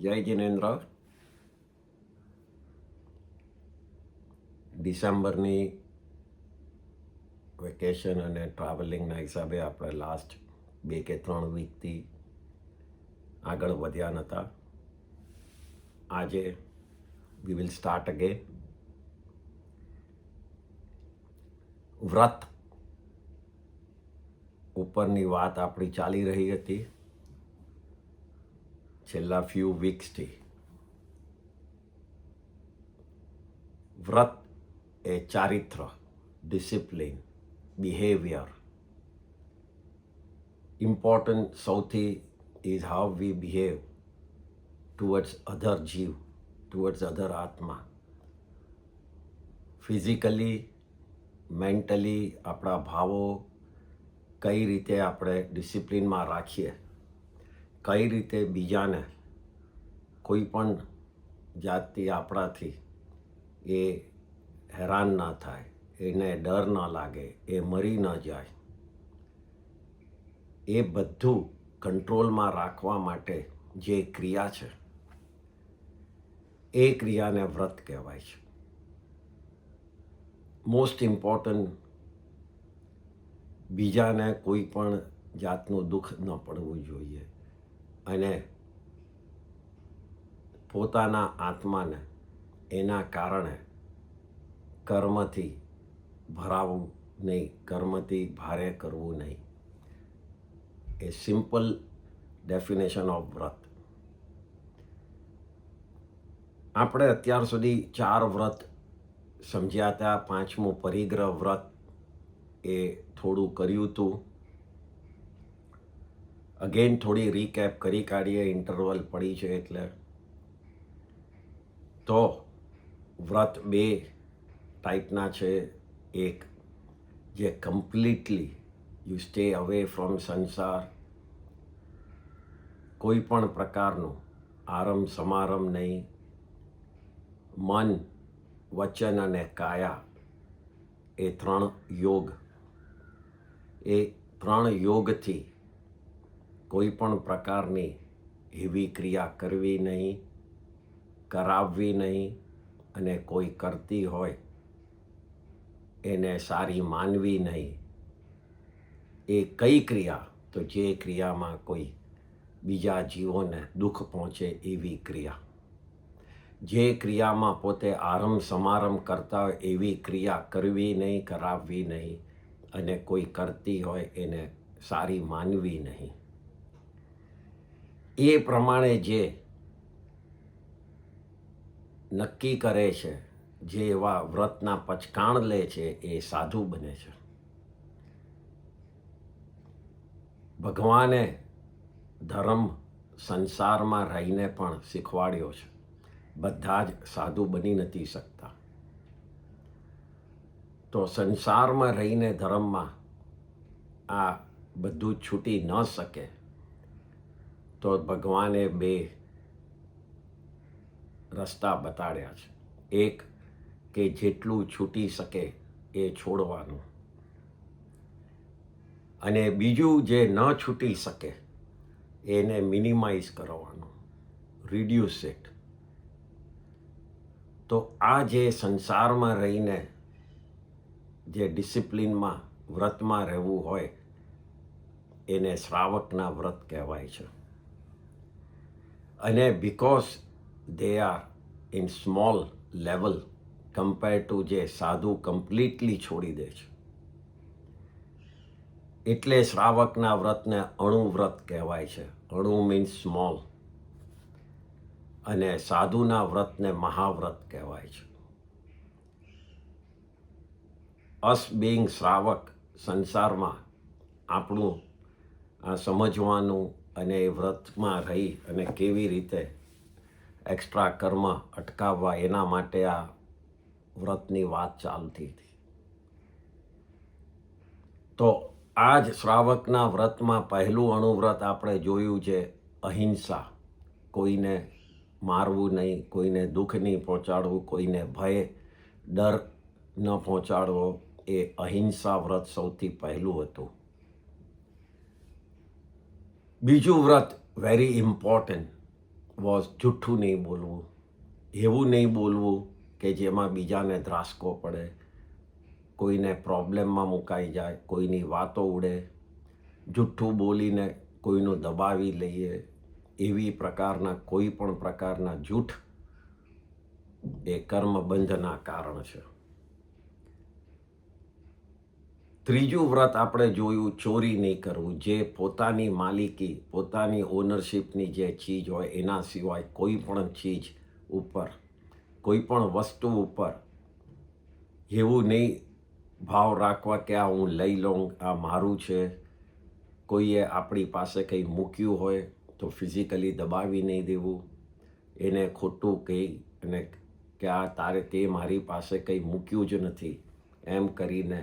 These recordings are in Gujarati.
જય જિનેન્દ્ર. ડિસેમ્બરની વેકેશન અને ટ્રાવેલિંગના હિસાબે આપણે લાસ્ટ 2 કે 3 વીકથી આગળ વધ્યા નહોતા. આજે વી વિલ સ્ટાર્ટ અગેન. વ્રત ઉપરની વાત આપણી ચાલી રહી હતી છેલ્લા ફ્યુ વીક્સથી. વ્રત એ ચારિત્ર, ડિસિપ્લિન, બિહેવિયર. ઇમ્પોર્ટન્ટ સૌથી is how we behave towards other જીવ, ટુવર્ડ્સ અધર આત્મા. ફિઝિકલી, મેન્ટલી આપણા ભાવો કઈ રીતે આપણે ડિસિપ્લિનમાં રાખીએ, કઈ રીતે બીજાને કોઈ પણ જાતથી આપણાથી એ હેરાન ન થાય, એને ડર ન લાગે, એ મરી ન જાય, એ બધું કંટ્રોલમાં રાખવા માટે જે ક્રિયા છે એ ક્રિયાને વ્રત કહેવાય છે. મોસ્ટ ઇમ્પોર્ટન્ટ, બીજાને કોઈ પણ જાતનું દુઃખ ન પડવું જોઈએ અને પોતાના આત્માને એના કારણે કર્મથી ભરાવવું નહીં, કર્મથી ભારે કરવું નહીં. એ સિમ્પલ ડેફિનેશન ઓફ વ્રત. આપણે અત્યાર સુધી 4 વ્રત સમજ્યા હતા. 5મું પરિગ્રહ વ્રત એ થોડું કર્યું હતું. અગેન થોડી રીકેપ કરી કાઢીએ, ઇન્ટરવલ પડી છે એટલે. તો વ્રત 2 ટાઈપના છે. એક જે completely you stay away from સંસાર, કોઈ પણ પ્રકારનું આરમ સમારમ નહીં, મન, વચન અને કાયા, એ 3 યોગ. એ 3 યોગથી કોઈ પણ પ્રકારની એવી ક્રિયા કરવી નહીં, કરાવવી નહીં, અને કોઈ કરતી હોય એને સારી માનવી નહીં. એ કઈ ક્રિયા? તો જે ક્રિયામાં કોઈ બીજા જીવોને દુઃખ પહોંચે એવી ક્રિયા. જે ક્રિયામાં પોતે આરમ સમારમ કરતા હોય એવી ક્રિયા કરવી નહીં, કરાવવી નહીં, અને કોઈ કરતી હોય એને સારી માનવી નહીં. એ પ્રમાણે જે નક્કી કરે છે, જે એવા વ્રતના પચકાણ લે છે, એ સાધુ બને છે. ભગવાને ધર્મ સંસારમાં રહીને પણ શીખવાડ્યો છે. બધા જ સાધુ બની નથી શકતા. તો સંસારમાં રહીને ધર્મમાં આ બધું છૂટી ન શકે તો ભગવાને 2 રસ્તા બતાડ્યા છે. એક કે જેટલું છૂટી શકે એ છોડવાનું, અને બીજું જે ન છૂટી શકે એને મિનિમાઇઝ કરવાનું, રિડ્યુસ ઇટ. તો આ જે સંસારમાં રહીને જે ડિસિપ્લિનમાં વ્રતમાં રહેવું હોય એને શ્રાવકના વ્રત કહેવાય છે. અને because they are in small level compared to જે સાધુ કમ્પ્લીટલી છોડી દે છે, એટલે શ્રાવકના વ્રતને અણુ વ્રત કહેવાય છે. અણુ મીન્સ સ્મોલ. અને સાધુના વ્રતને મહાવ્રત કહેવાય છે. અસ બિંગ શ્રાવક, સંસારમાં આપણું આ સમજવાનું અને એ વ્રતમાં રહી અને કેવી રીતે એક્સ્ટ્રા કર્મ અટકાવવા એના માટે આ વ્રતની વાત ચાલતી હતી. તો આ જ શ્રાવકના વ્રતમાં પહેલું અણુવ્રત આપણે જોયું છે અહિંસા. કોઈને મારવું નહીં, કોઈને દુઃખ નહીં પહોંચાડવું, કોઈને ભય, ડર ન પહોંચાડવો. એ અહિંસા વ્રત સૌથી પહેલું હતું. બીજું વ્રત વેરી ઇમ્પોર્ટન્ટ, વોઝ જૂઠું નહીં બોલવું, એવું નહીં બોલવું કે જેમાં બીજાને ધ્રાસકો પડે, કોઈને પ્રોબ્લેમમાં મુકાઈ જાય, કોઈની વાતો ઉડે, જૂઠું બોલીને કોઈનું દબાવી લઈએ, એવી પ્રકારના કોઈ પણ પ્રકારના જૂઠ એ કર્મબંધના કારણ છે. ત્રીજું વ્રત આપણે જોયું, ચોરી નહીં કરવું. જે પોતાની માલિકી, પોતાની ઓનરશિપની જે ચીજ હોય એના સિવાય કોઈ પણ ચીજ ઉપર, કોઈ પણ વસ્તુ ઉપર એવું નહીં ભાવ રાખવા કે આ હું લઈ લઉં, આ મારું છે. કોઈએ આપણી પાસે કંઈ મૂક્યું હોય તો ફિઝિકલી દબાવી નહીં દેવું, એને ખોટું કહી અને કે આ તારે તે મારી પાસે કંઈ મૂક્યું જ નથી એમ કરીને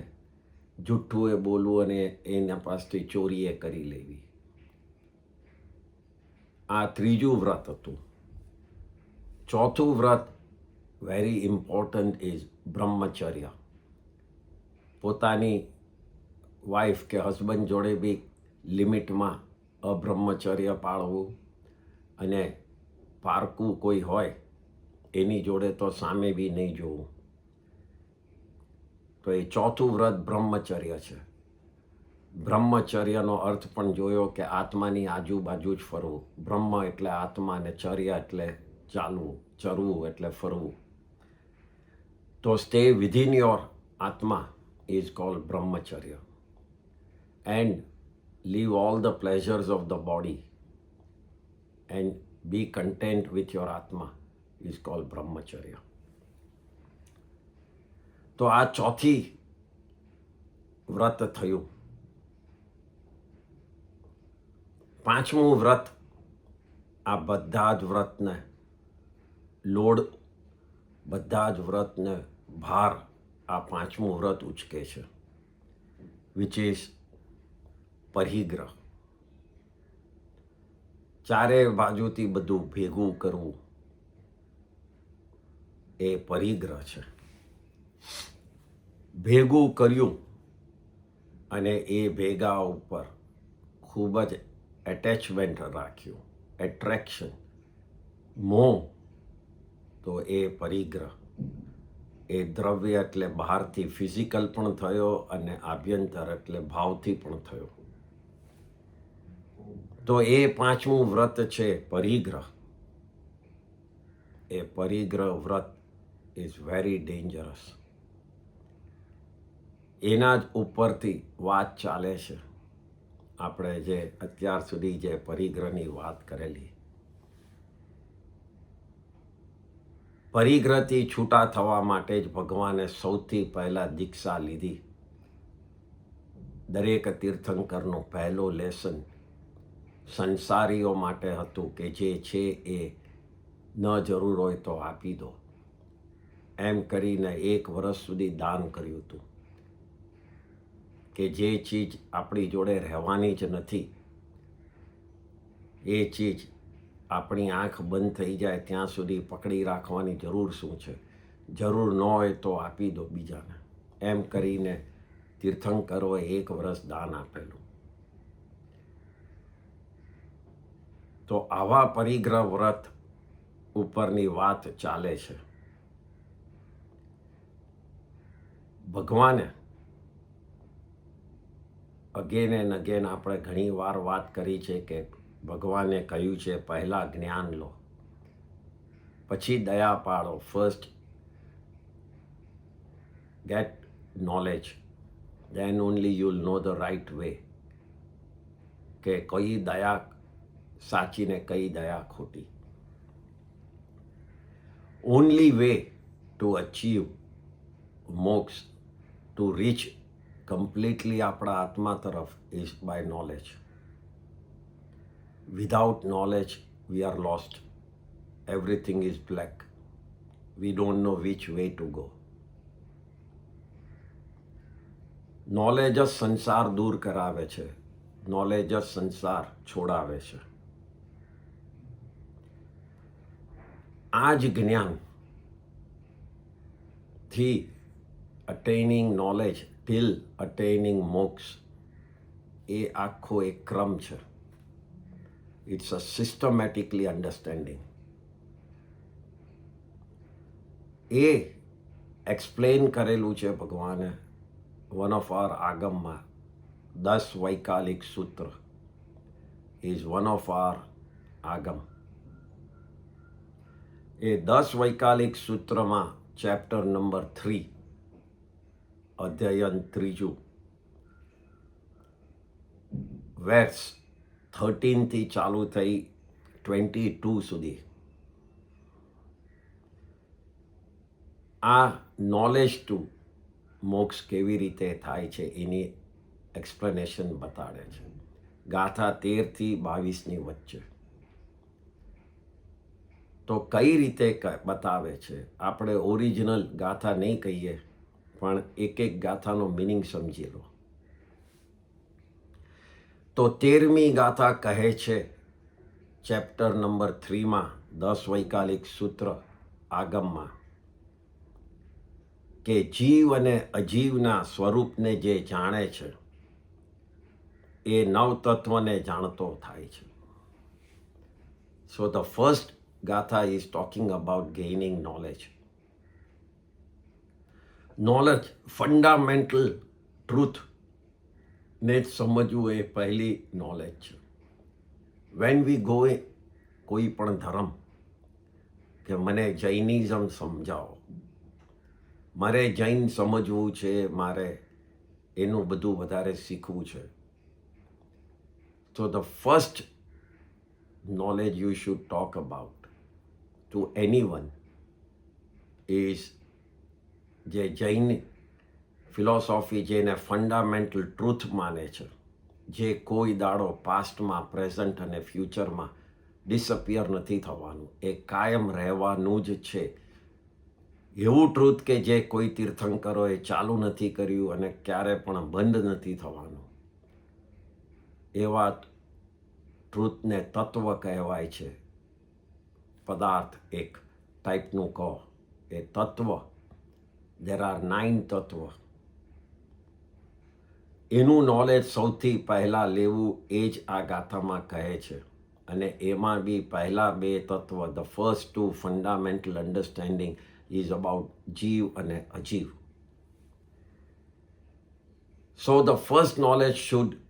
જૂઠું એ બોલવું અને એના પાસેથી ચોરી એ કરી લેવી. આ ત્રીજું વ્રત હતું. ચોથું વ્રત વેરી ઇમ્પોર્ટન્ટ ઇઝ બ્રહ્મચર્ય. પોતાની વાઈફ કે હસબન્ડ જોડે બી લિમિટમાં અબ્રહ્મચર્ય પાળવું, અને પારકું કોઈ હોય એની જોડે તો સામે બી નહીં જોવું. તો એ ચોથું વ્રત બ્રહ્મચર્ય છે. બ્રહ્મચર્યનો અર્થ પણ જોયો કે આત્માની આજુબાજુ જ ફરવું. બ્રહ્મ એટલે આત્મા અને ચર્ય એટલે ચાલવું, ચરવું એટલે ફરવું. તો સ્ટે વિધિન યોર આત્મા is called brahmacharya, and leave all the pleasures of the body and be content with your atma is called brahmacharya. તો આ ચોથી વ્રત થયું. પાંચમું વ્રત, આ બધા જ વ્રતને લોડ, બધા જ વ્રતને ભાર આ પાંચમું વ્રત ઉચકે છે, વિચ ઇઝ પરિગ્રહ. ચારે બાજુથી બધું ભેગું કરવું એ પરિગ્રહ છે. ભેગું કર્યું અને એ ભેગા ઉપર ખૂબ જ એટેચમેન્ટ રાખ્યું, એટ્રેક્શન, મોહ, તો એ પરિગ્રહ. એ દ્રવ્ય એટલે બહારથી ફિઝિકલ પણ થયો અને આભ્યંતર એટલે ભાવથી પણ થયો. તો એ પાંચમું વ્રત છે પરિગ્રહ. એ પરિગ્રહ વ્રત ઇઝ વેરી ડેન્જરસ. એના જ ઉપરથી વાત ચાલે છે. આપણે જે અત્યાર સુધી જે પરિગ્રહની વાત કરેલી, પરિગ્રહથી છૂટા થવા માટે જ ભગવાને સૌથી પહેલાં દીક્ષા લીધી. દરેક તીર્થંકરનો પહેલો લેસન સંસારીઓ માટે હતું કે જે છે એ ન જરૂર હોય તો આપી દો. એમ કરીને 1 વર્ષ સુધી દાન કર્યું હતું કે જે ચીજ આપણી જોડે રહેવાની જ નથી, એ ચીજ આપણી આંખ બંધ થઈ જાય ત્યાં સુધી પકડી રાખવાની જરૂર શું છે? જરૂર ન હોય તો આપી દો બીજાને. એમ કરીને તીર્થંકરોએ 1 વર્ષ દાન આપેલું. તો આવા પરિગ્રહ વ્રત ઉપરની વાત ચાલે છે. ભગવાને અગેન એન્ડ અગેન આપણે ઘણી વાર વાત કરી છે કે ભગવાને કહ્યું છે પહેલાં જ્ઞાન લો, પછી દયા પાડો. First get knowledge, then only you'll know the right way. કે કઈ દયા સાચી ને કઈ દયા ખોટી. Only way to achieve મોક્ષ, to reach completely આપણા આત્મા તરફ is by knowledge. Without knowledge we are lost. Everything is black. We don't know which way to go. Knowledge જ સંસાર દૂર કરાવે છે, નોલેજ જ સંસાર છોડાવે છે. આ જ જ્ઞાનથી અટેનિંગ નોલેજ ટિલ અટેનિંગ મોક્ષ, એ આખો એક ક્રમ છે. It's a systematically understanding. એ એક્સપ્લેન કરેલું છે ભગવાને વન ઓફ આર આગમમાં. 10 વૈકાલિક સૂત્ર is one of our Agam. એ 10 વૈકાલિક સૂત્રમાં ચેપ્ટર નંબર 3, અધ્યયન 3, વેર્સ 13 ચાલુ થઈ 22 સુધી આ નોલેજ ટુ મોક્ષ કેવી રીતે થાય છે એની એક્સપ્લેનેશન બતાડે છે. ગાથા 13 થી 22ની વચ્ચે. તો કઈ રીતે બતાવે છે? આપણે ઓરિજિનલ ગાથા નહીં કહીએ, પણ એક ગાથાનો મિનિંગ સમજી લો. તો 13મી ગાથા કહે છે, ચેપ્ટર નંબર 3માં 10 વૈકાલિક સૂત્ર આગમમાં, કે જીવ અને અજીવના સ્વરૂપને જે જાણે છે એ નવતત્વને જાણતો થાય છે. સો ધ ફર્સ્ટ ગાથા is talking about gaining knowledge. Knowledge, fundamental truth ને જ સમજવું એ પહેલી નોલેજ છે. વેન વી ગો કોઈ પણ ધર્મ, કે મને જૈનિઝમ સમજાવો, મારે જૈન સમજવું છે, મારે એનું બધું વધારે શીખવું છે. So the first knowledge you should talk about to anyone is જે જૈન ફિલોસોફી જેને ફંડામેન્ટલ ટ્રુથ માને છે, જે કોઈ દાડો પાસ્ટમાં, પ્રેઝન્ટ અને ફ્યુચરમાં ડિસઅપિયર નથી થવાનું, એ કાયમ રહેવાનું જ છે. એવું ટ્રુથ કે જે કોઈ તીર્થંકરોએ ચાલુ નથી કર્યું અને ક્યારે પણ બંધ નથી થવાનું. એવા ટ્રુથને તત્વ કહેવાય છે. પદાર્થ એક ટાઈપનું કહો એ તત્વ. દેર આર 9 તત્વ. એનું નોલેજ સૌથી પહેલાં લેવું એ જ આ ગાથામાં કહે છે. અને એમાં બી પહેલા 2 તત્વ, the first 2 fundamental understanding is about જીવ અને અજીવ. So the first knowledge should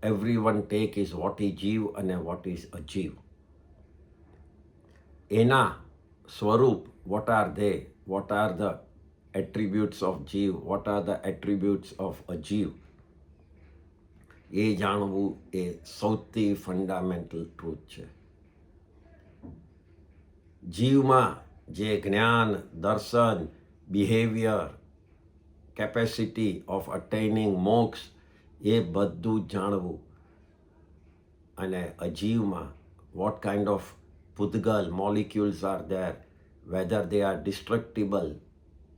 everyone take is what is જીવ અને what is અજીવ. એના સ્વરૂપ, what are they, what are the attributes of જીવ, what are the attributes of અજીવ, એ જાણવું એ સૌથી ફંડામેન્ટલ ટ્રુથ છે. જીવમાં જે જ્ઞાન, દર્શન, બિહેવિયર, કેપેસિટી ઓફ અટેનિંગ મોક્ષ, એ બધું જાણવું. અને અજીવમાં વોટ કાઇન્ડ ઓફ પૂતગલ molecules are there, whether they are destructible,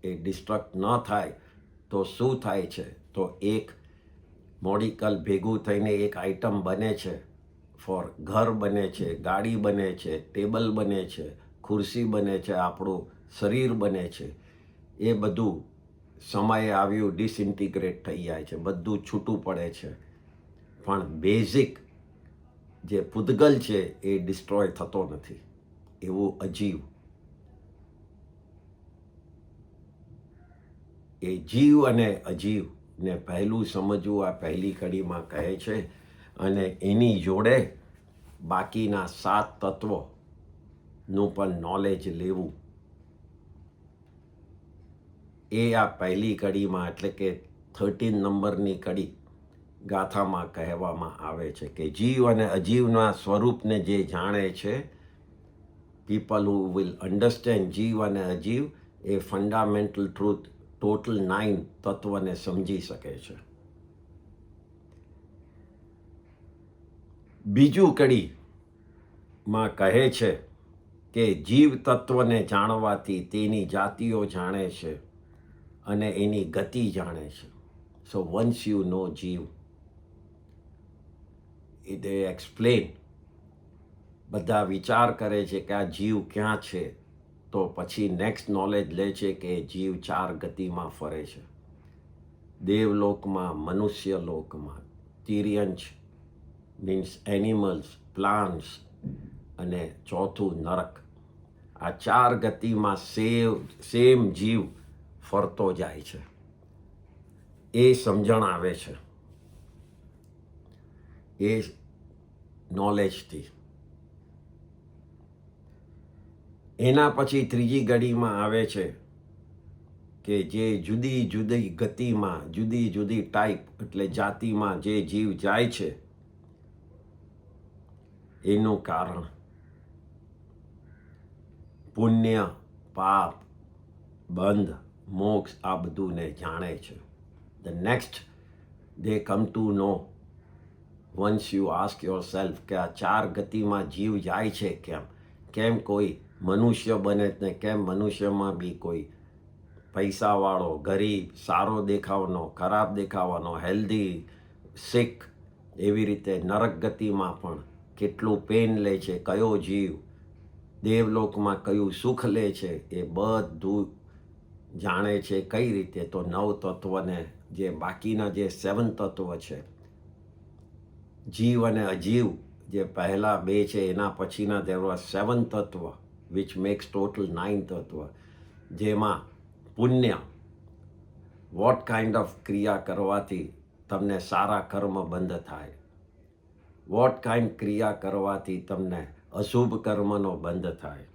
એ ડિસ્ટ્રક્ટ ન થાય તો શું થાય છે? તો એક મોલિક્યુલ ભેગું થઈને એક આઇટમ બને છે. ફોર ઘર બને છે, ગાડી બને છે, ટેબલ બને છે, ખુરશી બને છે, આપણું શરીર બને છે. એ બધું સમયે આવ્યું ડિસઇન્ટિગ્રેટ થઈ જાય છે, બધું છૂટું પડે છે. પણ બેઝિક જે પૂતગલ છે એ ડિસ્ટ્રોય થતો નથી. એવું અજીવ. એ જીવ અને અજીવને પહેલું સમજવું આ પહેલી કડીમાં કહે છે. અને એની જોડે બાકીના 7 તત્વોનું પણ નોલેજ લેવું. એ આ પહેલી કડીમાં, એટલે કે 13 નંબરની કડી ગાથામાં કહેવામાં આવે છે કે જીવ અને અજીવના સ્વરૂપને જે જાણે છે, પીપલ હુ વિલ અન્ડરસ્ટેન્ડ જીવ અને અજીવ, એ ફંડામેન્ટલ ટ્રુથ ટોટલ 9 તત્વને સમજી શકે છે. બીજું કડીમાં કહે છે કે જીવ તત્વને જાણવાથી તેની જાતિઓ જાણે છે અને એની ગતિ જાણે છે. સો વન્સ યુ નો જીવ, they explain, બધા વિચાર કરે છે કે આ જીવ ક્યાં છે, તો પછી નેક્સ્ટ નોલેજ લે છે કે જીવ 4 ગતિમાં ફરે છે. દેવલોકમાં, મનુષ્ય લોકમાં, તિર્યંચ મીન્સ એનિમલ્સ, પ્લાન્ટ્સ અને ચોથું નરક. આ 4 ગતિમાં સેમ જીવ ફરતો જાય છે. એ સમજણ આવે છે એ નોલેજથી. એના પછી ત્રીજી ઘડીમાં આવે છે કે જે જુદી જુદી ગતિમાં જુદી જુદી ટાઈપ એટલે જાતિમાં જે જીવ જાય છે એનું કારણ પુણ્ય, પાપ, બંધ, મોક્ષ આ બધુંને જાણે છે. The next they come to know once you ask yourself કે આ 4 ગતિમાં જીવ જાય છે કેમ કોઈ મનુષ્ય બને ને કેમ મનુષ્યમાં બી કોઈ પૈસાવાળો, ગરીબ, સારો દેખાવાનો, ખરાબ દેખાવાનો, હેલ્ધી, સિક, એવી રીતે નરક ગતિમાં પણ કેટલું પેન લે છે કયો જીવ, દેવલોકમાં કયું સુખ લે છે એ બધું જાણે છે. કઈ રીતે? તો 9 તત્વને જે બાકીના જે 7 તત્વ છે, જીવ અને અજીવ જે પહેલા 2 છે એના પછીના there were 7 તત્વ which makes total 9 તત્વ. જેમાં પુણ્ય, વોટ કાઇન્ડ ઓફ ક્રિયા કરવાથી તમને સારા કર્મ બંધ થાય, વોટ કાઇન્ડ ક્રિયા કરવાથી તમને અશુભ કર્મનો બંધ થાય.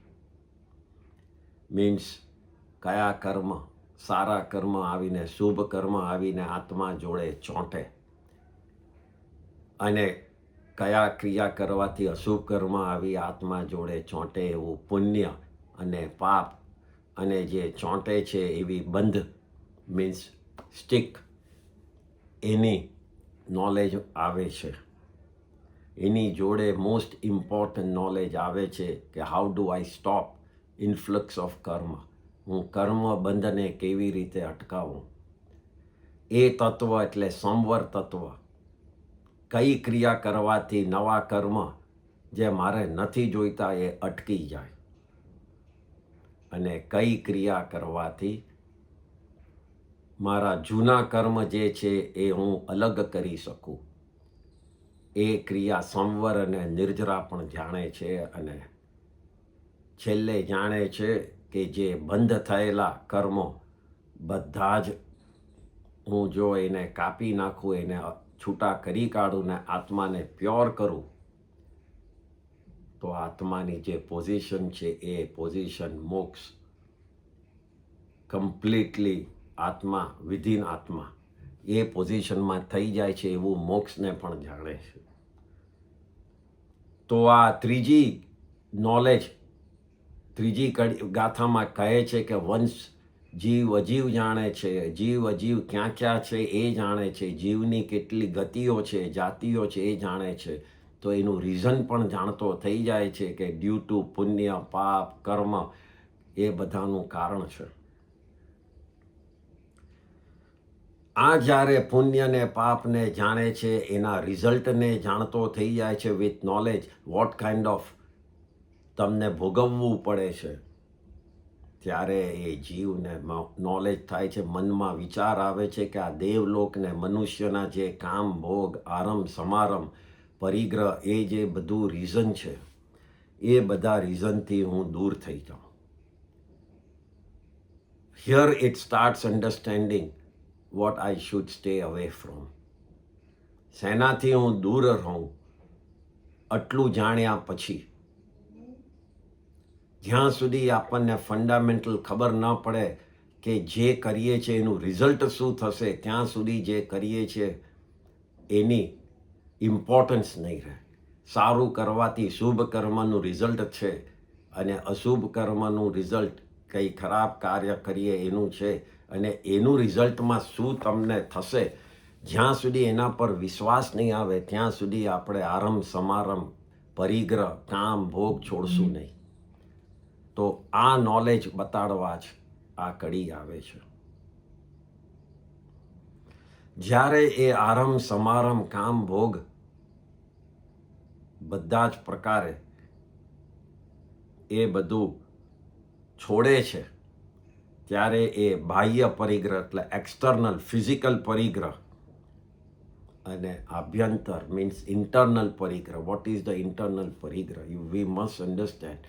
મીન્સ કયા કર્મ, સારા કર્મ આવીને શુભ કર્મ આવીને આત્મા જોડે ચોંટે અને કયા ક્રિયા કરવાથી અશુભ કર્મ આવી આત્મા જોડે ચોંટે એવું પુણ્ય અને પાપ અને જે ચોંટે છે એવી બંધ મીન્સ સ્ટિક, એની નોલેજ આવે છે. એની જોડે મોસ્ટ ઇમ્પોર્ટન્ટ નોલેજ આવે છે કે how do I stop influx of karma. હું કર્મ બંધને કેવી રીતે અટકાવું. એ તત્વ એટલે સંવર તત્વ. કઈ ક્રિયા કરવાથી નવા કર્મ જે મારે નથી જોઈતા એ અટકી જાય અને કઈ ક્રિયા કરવાથી મારા જૂના કર્મ જે છે એ હું અલગ કરી શકું. એ ક્રિયા સંવર અને નિર્જરા પણ જાણે છે અને છેલ્લે જાણે છે કે જે બંધ થયેલા કર્મો બધા જ હું જો એને કાપી નાખું, એને છૂટા કરી કાઢું ને આત્માને પ્યોર કરું તો આત્માની જે પોઝિશન છે એ પોઝિશન મોક્ષ, કમ્પ્લીટલી આત્મા વિધિન આત્મા એ પોઝિશનમાં થઈ જાય છે એવું મોક્ષને પણ જાણે છે. તો આ ત્રીજી નોલેજ ત્રીજી ગાથામાં કહે છે કે વંશ જીવ અજીવ જાણે છે, જીવ અજીવ ક્યાં ક્યાં છે એ જાણે છે, જીવની કેટલી ગતિઓ છે, જાતિઓ છે એ જાણે છે. તો એનું રીઝન પણ જાણતો થઈ જાય છે કે ડ્યુ ટુ પુણ્ય, પાપ, કર્મ એ બધાનું કારણ છે. આ જ્યારે પુણ્યને પાપને જાણે છે, એના રિઝલ્ટને જાણતો થઈ જાય છે with knowledge vote kind of તમને ભોગવવું પડે છે, ત્યારે એ જીવને નોલેજ થાય છે, મનમાં વિચાર આવે છે કે આ દેવલોકને મનુષ્યના જે કામ, ભોગ, આરંભ, સમારંભ, પરિગ્રહ એ જે બધું રીઝન છે એ બધા રીઝનથી હું દૂર થઈ જાઉં. Here it starts understanding what I should stay away from. શેનાથી હું દૂર રહું આટલું જાણ્યા પછી જ્યાં સુધી આપણને ફંડામેન્ટલ ખબર ન પડે કે જે કરીએ છીએ એનું રિઝલ્ટ શું થશે ત્યાં સુધી જે કરીએ છીએ એની ઇમ્પોર્ટન્સ નહીં રહે. સારું કરવાથી શુભ કર્મનું રિઝલ્ટ છે અને અશુભ કર્મનું રિઝલ્ટ કંઈ ખરાબ કાર્ય કરીએ એનું છે અને એનું રિઝલ્ટમાં શું તમને થશે જ્યાં સુધી એના પર વિશ્વાસ નહીં આવે ત્યાં સુધી આપણે આરંભ, સમારંભ, પરિગ્રહ, કામ, ભોગ છોડશું નહીં. તો આ નોલેજ બતાડવા જ આ કડી આવે છે. જ્યારે એ આરંભ, સમારંભ, કામ, ભોગ બધા જ પ્રકારે એ બધું છોડે છે ત્યારે એ બાહ્ય પરિગ્રહ એટલે એક્સટર્નલ ફિઝિકલ પરિગ્રહ અને આભ્યંતર મીન્સ ઇન્ટરનલ પરિગ્રહ. વોટ ઇઝ ધ ઇન્ટરનલ પરિગ્રહ? We must understand.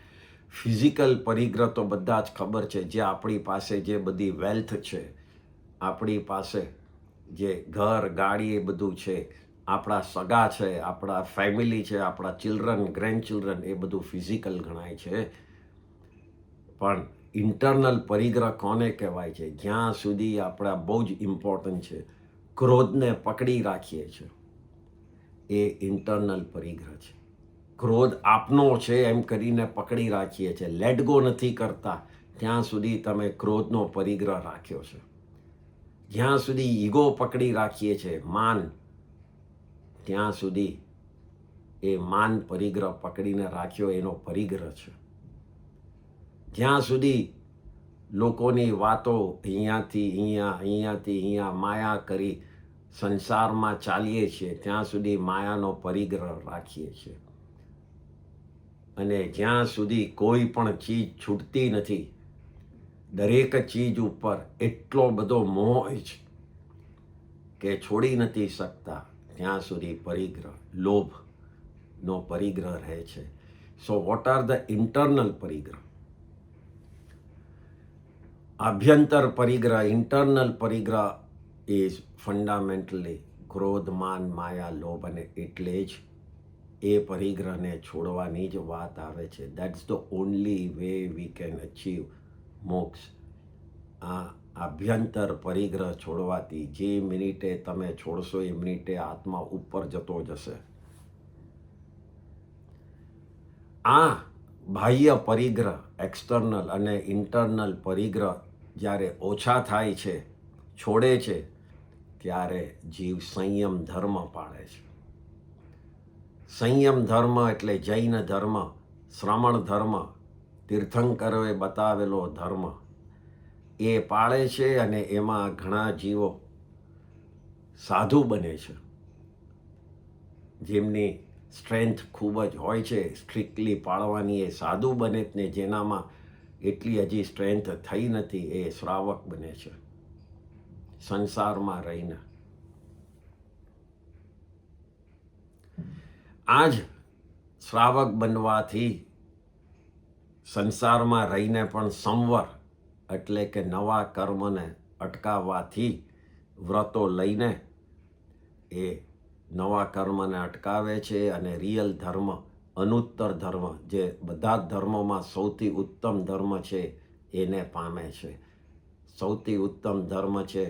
ફિઝિકલ પરિગ્રહ તો બધા જ ખબર છે, જે આપણી પાસે જે બધી વેલ્થ છે, આપણી પાસે જે ઘર ગાડી એ બધું છે, આપણા સગા છે, આપણા ફેમિલી છે, આપણા ચિલ્ડ્રન ગ્રેન્ડ ચિલ્ડ્રન, એ બધું ફિઝિકલ ગણાય છે. પણ ઇન્ટરનલ પરિગ્રહ કોને કહેવાય છે? જ્યાં સુધી આપણા બહુ જ ઇમ્પોર્ટન્ટ છે, ક્રોધને પકડી રાખીએ છીએ, એ ઇન્ટરનલ પરિગ્રહ છે. ક્રોધ આપનો છે એમ કરીને પકડી રાખીએ છીએ, લેટ ગો નથી કરતા, ત્યાં સુધી તમે ક્રોધનો પરિગ્રહ રાખ્યો છે. જ્યાં સુધી ઈગો પકડી રાખીએ છીએ, માન, ત્યાં સુધી એ માન પરિગ્રહ પકડીને રાખ્યો એનો પરિગ્રહ છે. જ્યાં સુધી લોકોની વાતો અહીંયાથી અહીંયા, અહીંયાથી અહીંયા માયા કરી સંસારમાં ચાલીએ છીએ, ત્યાં સુધી માયાનો પરિગ્રહ રાખીએ છીએ. અને જ્યાં સુધી કોઈ પણ ચીજ છૂટતી નથી, દરેક ચીજ ઉપર એટલો બધો મોહ છે કે છોડી નથી શકતા, ત્યાં સુધી પરિગ્રહ, લોભનો પરિગ્રહ રહે છે. So what are the internal પરિગ્રહ? આભ્યંતર પરિગ્રહ, ઇન્ટરનલ પરિગ્રહ ઇઝ ફંડામેન્ટલી ક્રોધ, માન, માયા, લોભ, અને એટલે જ એ પરિગ્રહને છોડવાની જ વાત આવે છે. That's the only way we can achieve મોક્ષ. આ આભ્યંતર પરિગ્રહ છોડવાથી, જે મિનિટે તમે છોડશો એ મિનિટે આત્મા ઉપર જતો જશે. આ બાહ્ય પરિગ્રહ, એક્સટર્નલ અને ઇન્ટરનલ પરિગ્રહ જ્યારે ઓછા થાય છે, છોડે છે, ત્યારે જીવ સંયમ ધર્મ પાળે છે. સંયમ ધર્મ એટલે જૈન ધર્મ, શ્રમણ ધર્મ, તીર્થંકરોએ બતાવેલો ધર્મ, એ પાળે છે. અને એમાં ઘણા જીવો સાધુ બને છે, જેમની સ્ટ્રેન્થ ખૂબ જ હોય છે સ્ટ્રિક્ટલી પાળવાની, એ સાધુ બને. ને જેનામાં એટલી હજી સ્ટ્રેન્થ થઈ નથી, એ શ્રાવક બને છે સંસારમાં રહીને. આ જ શ્રાવક બનવાથી, સંસારમાં રહીને પણ સંવર એટલે કે નવા કર્મને અટકાવવાથી, વ્રતો લઈને એ નવા કર્મને અટકાવે છે. અને રિયલ ધર્મ, અનુત્તર ધર્મ, જે બધા જ ધર્મોમાં સૌથી ઉત્તમ ધર્મ છે, એને પામે છે. સૌથી ઉત્તમ ધર્મ છે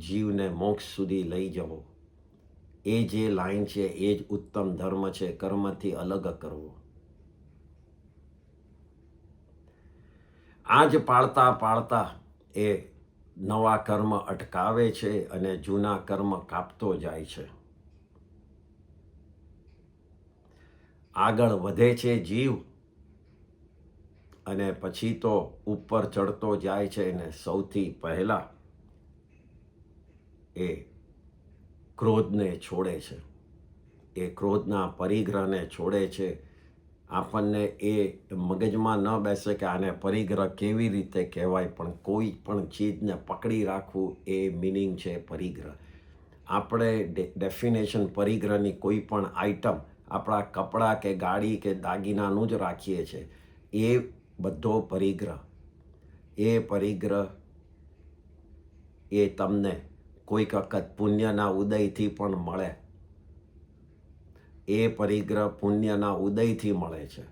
જીવને મોક્ષ સુધી લઈ જવો. એ જે લાઈન છે એ જ ઉત્તમ ધર્મ છે, કર્મથી અલગ કરવો. આ જ પાળતા પાળતા એ નવા કર્મ અટકાવે છે અને જૂના કર્મ કાપતો જાય છે. આગળ વધે છે જીવ, અને પછી તો ઉપર ચડતો જાય છે. અને સૌથી પહેલા એ ક્રોધને છોડે છે, એ ક્રોધના પરિગ્રહને છોડે છે. આપણને એ મગજમાં ન બેસે કે આને પરિગ્રહ કેવી રીતે કહેવાય, પણ કોઈ પણ ચીજને પકડી રાખવું એ મિનિંગ છે પરિગ્રહ. આપણે ડેફિનેશન પરિગ્રહની કોઈ પણ આઈટમ આપણા કપડાં કે ગાડી કે દાગીનાનું જ રાખીએ છીએ, એ બધો પરિગ્રહ. એ પરિગ્રહ એ તમને કોઈક વખત પુણ્યના ઉદયથી પણ મળે. એ પરિગ્રહ પુણ્યના ઉદયથી મળે છે.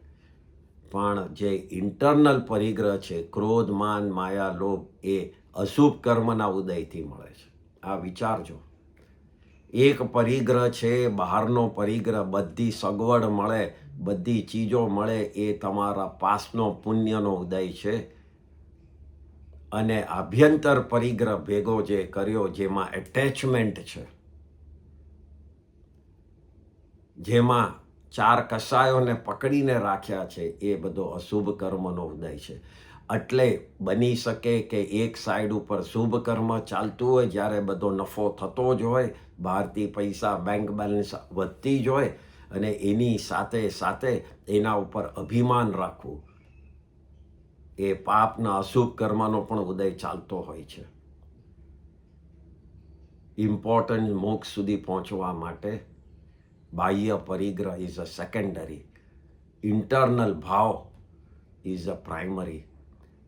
પણ જે ઇન્ટરનલ પરિગ્રહ છે, ક્રોધ, માન, માયા, લોભ, એ અશુભ કર્મના ઉદયથી મળે છે. આ વિચારજો. એક પરિગ્રહ છે બહારનો પરિગ્રહ, બધી સગવડ મળે, બધી ચીજો મળે, એ તમારા પાસનો પુણ્યનો ઉદય છે. અને આભ્યંતર પરિગ્રહ ભેગો જે કર્યો, જેમાં એટેચમેન્ટ છે, જેમાં ચાર કસાયોને પકડીને રાખ્યા છે, એ બધો અશુભ કર્મનો ઉદય છે. એટલે બની શકે કે એક સાઈડ ઉપર શુભ કર્મ ચાલતું હોય, જ્યારે બધો નફો થતો જ હોય, બહારથી પૈસા, બેંક બેલેન્સ વધતી જ હોય, અને એની સાથે સાથે એના ઉપર અભિમાન રાખવું, એ પાપના અશુભ કર્મનો પણ ઉદય ચાલતો હોય છે. ઇમ્પોર્ટન્ટ મોક્ષ સુધી પહોંચવા માટે બાહ્ય પરિગ્રહ ઇઝ અ સેકન્ડરી, ઇન્ટરનલ ભાવ ઇઝ અ પ્રાઇમરી.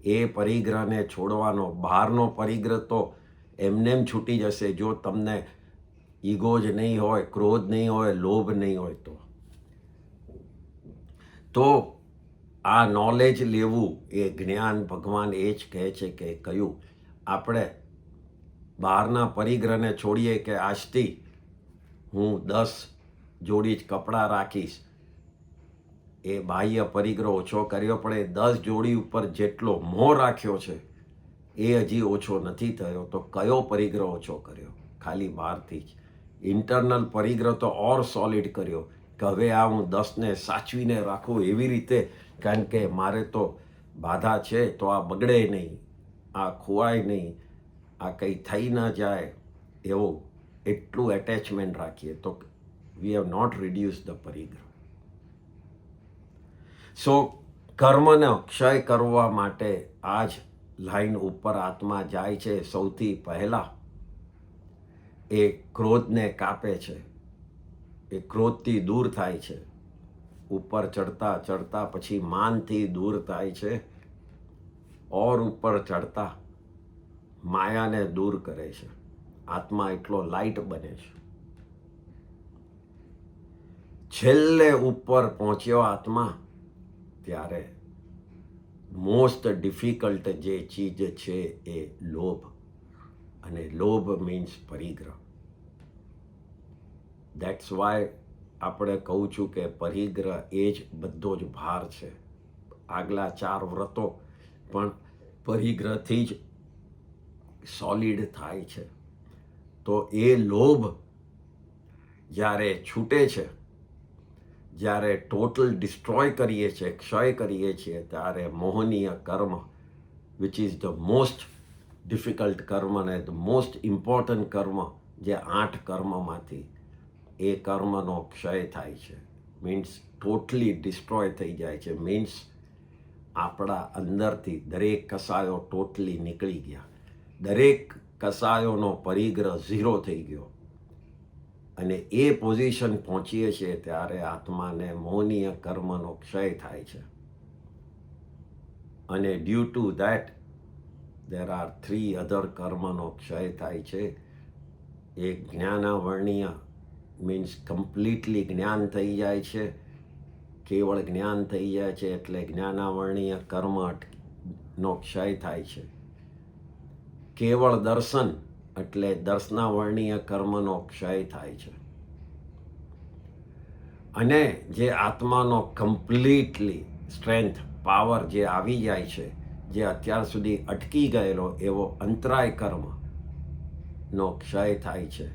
એ પરિગ્રહને છોડવાનો, બહારનો પરિગ્રહ તો એમનેમ છૂટી જશે જો તમને ઈગો જ નહીં હોય, ક્રોધ નહીં હોય, લોભ નહીં હોય તો આ નોલેજ લેવું એ જ્ઞાન. ભગવાન એ જ કહે છે કે કયું આપણે બહારના પરિગ્રહને છોડીએ કે આજથી હું 10 જોડી જ કપડાં રાખીશ, એ બાહ્ય પરિગ્રહ ઓછો કર્યો, પણ એ 10 જોડી ઉપર જેટલો મોહ રાખ્યો છે એ હજી ઓછો નથી થયો. તો કયો પરિગ્રહ ઓછો કર્યો? ખાલી બહારથી જ. ઇન્ટરનલ પરિગ્રહ તો ઓર સોલિડ કર્યો કે હવે આ હું 10ને સાચવીને રાખું એવી રીતે, કારણ કે મારે તો બાધા છે તો આ બગડે નહીં, આ ખોવાય નહીં, આ કંઈ થઈ ન જાય એવું એટલું એટેચમેન્ટ રાખીએ તો we have not reduce the પરિગ્રહ. સો કર્મનો ક્ષય કરવા માટે આ જ લાઈન ઉપર આત્મા જાય છે. સૌથી પહેલા એ ક્રોધને કાપે છે, એ ક્રોધથી દૂર થાય છે. ઉપર ચડતા ચડતા પછી માનથી દૂર થાય છે, ઓર ઉપર ચડતા માયાને દૂર કરે છે. આત્મા એટલો લાઇટ બને છે. છેલ્લે ઉપર પહોંચ્યો આત્મા ત્યારે મોસ્ટ ડિફિકલ્ટ જે ચીજ છે એ લોભ, અને લોભ મીન્સ પરિગ્રહ. દેટ્સ વાય આપણે કહું છું કે પરિગ્રહ એ જ બધો જ ભાર છે. આગલા 4 વ્રતો પણ પરિગ્રહથી જ સોલિડ થાય છે. તો એ લોભ જ્યારે છૂટે છે, જ્યારે ટોટલ ડિસ્ટ્રોય કરીએ છીએ, ક્ષય કરીએ છીએ, ત્યારે મોહનીય કર્મ which is the most difficult કર્મ અને ધ મોસ્ટ ઇમ્પોર્ટન્ટ કર્મ, જે 8 કર્મમાંથી એ કર્મનો ક્ષય થાય છે. મીન્સ ટોટલી ડિસ્ટ્રોય થઈ જાય છે. મીન્સ આપણા અંદરથી દરેક કસાયો ટોટલી નીકળી ગયા, દરેક કસાયોનો પરિગ્રહ 0 થઈ ગયો. અને એ પોઝિશન પહોંચીએ છીએ ત્યારે આત્માને મોહનીય કર્મનો ક્ષય થાય છે. અને due to that there are 3 other કર્મનો ક્ષય થાય છે. એક જ્ઞાનાવર્ણીય મીન્સ કમ્પ્લીટલી જ્ઞાન થઈ જાય છે. કેવળ જ્ઞાન થઈ જાય છે એટલે જ્ઞાનાવર્ણીય કર્મનો ક્ષય થાય છે. કેવળ દર્શન એટલે દર્શનાવર્ણીય કર્મનો ક્ષય થાય છે. અને જે આત્માનો કમ્પ્લીટલી સ્ટ્રેન્થ, પાવર જે આવી જાય છે, જે અત્યાર સુધી અટકી ગયેલો એવો અંતરાય કર્મનો ક્ષય થાય છે.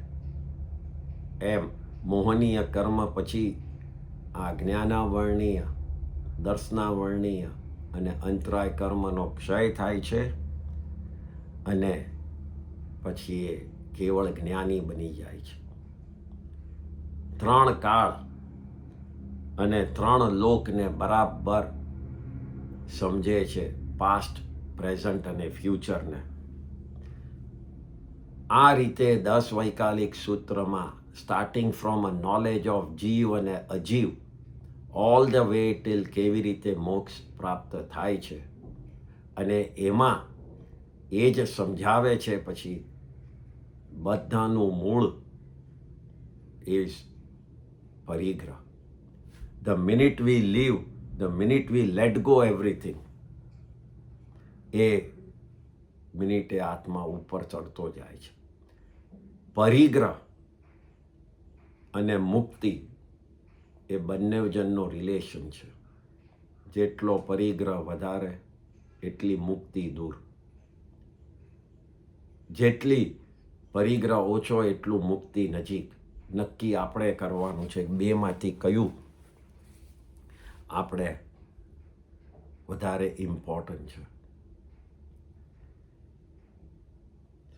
એમ મોહનીય કર્મ પછી આ જ્ઞાનાવર્ણીય, દર્શનાવર્ણીય અને અંતરાય કર્મનો ક્ષય થાય છે. અને પછી એ કેવળ જ્ઞાની બની જાય છે. 3 કાળ અને 3 લોકને બરાબર સમજે છે, પાસ્ટ, પ્રેઝન્ટ અને ફ્યુચરને. આ રીતે 10 વૈકાલિક સૂત્રમાં starting from a knowledge of જીવ અને અજીવ ઓલ ધ વે ટિલ કેવી રીતે મોક્ષ પ્રાપ્ત થાય છે, અને એમાં એ જ સમજાવે છે પછી બધાનું મૂળ ઇઝ પરિગ્રહ. The minute we leave, the minute we let go everything, એ મિનિટે આત્મા ઉપર ચડતો જાય છે. પરિગ્રહ અને મુક્તિ એ બંને જણનો રિલેશન છે. જેટલો પરિગ્રહ વધારે એટલી મુક્તિ દૂર, જેટલી પરિગ્રહ ઓછો એટલું મુક્તિ નજીક. નક્કી આપણે કરવાનું છે બેમાંથી કયું આપણે વધારે ઇમ્પોર્ટન્ટ છે.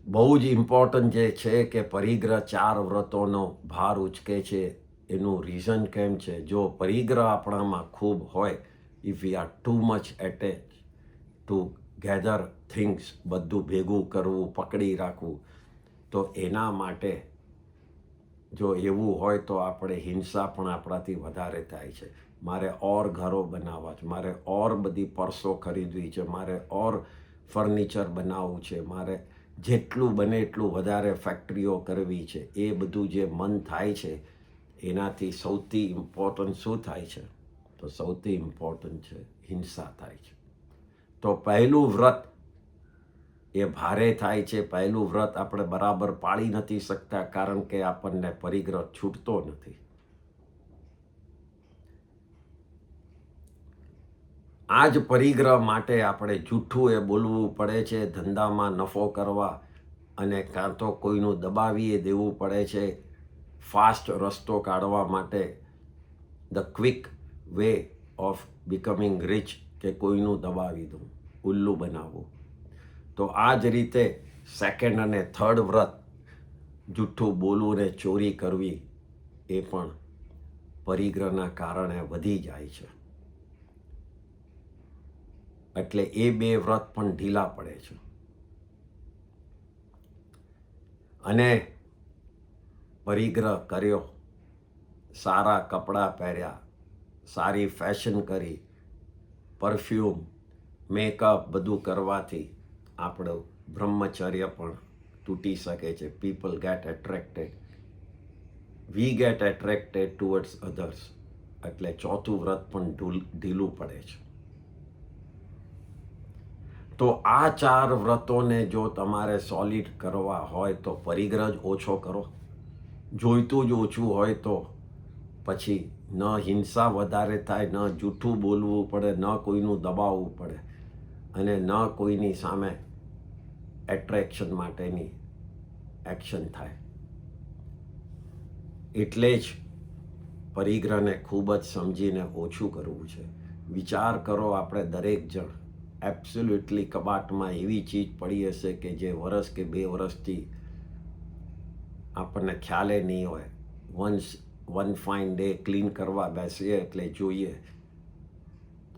બહુ જ ઇમ્પોર્ટન્ટ જે છે કે પરિગ્રહ 4 વ્રતોનો ભાર ઉચકે છે. એનું રીઝન કેમ છે? જો પરિગ્રહ આપણામાં ખૂબ હોય, if we are too much attach to gather things, બધું ભેગું કરવું, પકડી રાખવું, તો એના માટે જો એવું હોય તો આપણે હિંસા પણ આપણાથી વધારે થાય છે. મારે ઓર ઘરો બનાવવા છે, મારે ઓર બધી પર્સો ખરીદવી છે, મારે ઓર ફર્નિચર બનાવવું છે, મારે જેટલું બને એટલું વધારે ફેક્ટરીઓ કરવી છે. એ બધું જે મન થાય છે એનાથી સૌથી ઇમ્પોર્ટન્ટ શું થાય છે? તો સૌથી ઇમ્પોર્ટન્ટ છે હિંસા થાય છે. તો પહેલું વ્રત એ ભારે થાય છે. પહેલું વ્રત આપણે બરાબર પાળી નથી શકતા કારણ કે આપણને પરિગ્રહ છૂટતો નથી. આ જ પરિગ્રહ માટે આપણે જૂઠું એ બોલવું પડે છે, ધંધામાં નફો કરવા, અને કાં તો કોઈનું દબાવીએ દેવું પડે છે. ફાસ્ટ રસ્તો કાઢવા માટે, the quick way of becoming rich, કે કોઈનું દબાવી દઉં, ઉલ્લુ બનાવવું. તો આ જ રીતે સેકન્ડ અને થર્ડ વ્રત, જૂઠું બોલવું ને ચોરી કરવી, એ પણ પરિગ્રહના કારણે વધી જાય છે. એટલે એ બે વ્રત પણ ઢીલા પડે છે. અને પરિગ્રહ કર્યો, સારા કપડાં પહેર્યા, સારી ફેશન કરી, પરફ્યુમ, મેકઅપ બધું કરવાથી આપણું બ્રહ્મચર્ય પણ તૂટી શકે છે. People gate attracted, we get attracted towards others. એટલે ચોથું વ્રત પણ ઢીલું પડે છે. તો આ 4 વ્રતોને જો તમારે સોલિડ કરવા હોય તો પરિગ્રહ જ ઓછો કરો. જોઈતું જ ઓછું હોય તો પછી ન હિંસા વધારે થાય, ન જૂઠું બોલવું પડે, ન કોઈનું દબાવવું પડે, અને ન કોઈની સામે એટ્રેક્શન માટેની એક્શન થાય. એટલે જ પરિગ્રહને ખૂબ જ સમજીને ઓછું કરવું છે. વિચાર કરો, આપણે દરેક જણ એબ્સોલ્યુટલી કબાટમાં એવી ચીજ પડી હશે કે જે વર્ષ કે 2 વર્ષથી આપણને ખ્યાલે નહીં હોય. વન ફાઇન ડે ક્લીન કરવા બેસીએ એટલે જોઈએ,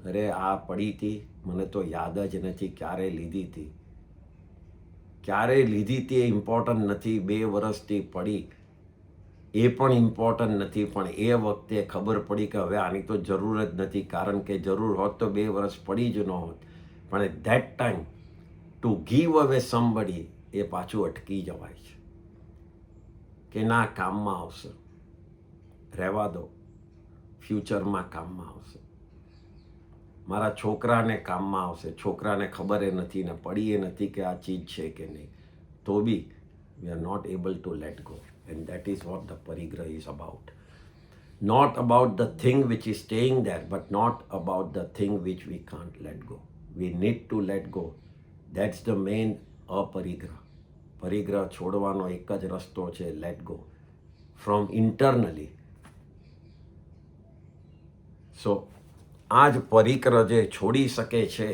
અરે આ પડી હતી, મને તો યાદ જ નથી ક્યારે લીધી હતી. ક્યારે લીધી હતી એ ઇમ્પોર્ટન્ટ નથી, 2 વર્ષથી પડી એ પણ ઇમ્પોર્ટન્ટ નથી. પણ એ વખતે ખબર પડી કે હવે આની તો જરૂર જ નથી, કારણ કે જરૂર હોત તો 2 વર્ષ પડી જ ન હોત. પણ at that time to give away somebody, એ પાછું અટકી જવાય છે કે ના, કામમાં આવશે, રહેવા દો, ફ્યુચરમાં કામમાં આવશે, મારા છોકરાને કામમાં આવશે. છોકરાને ખબર એ નથી ને પડી એ નથી કે આ ચીજ છે કે નહીં, તો બી we are not able to let go. And that is what the parigrah is about. Not about the thing which is staying there, but not about the thing which we can't let go. We need to let go. That's the main aparigrah. પરિગ્રહ છોડવાનો એક જ રસ્તો છે, લેટ ગો ફ્રોમ ઇન્ટરનલી. સો આ જ પરિગ્રહ જે છોડી શકે છે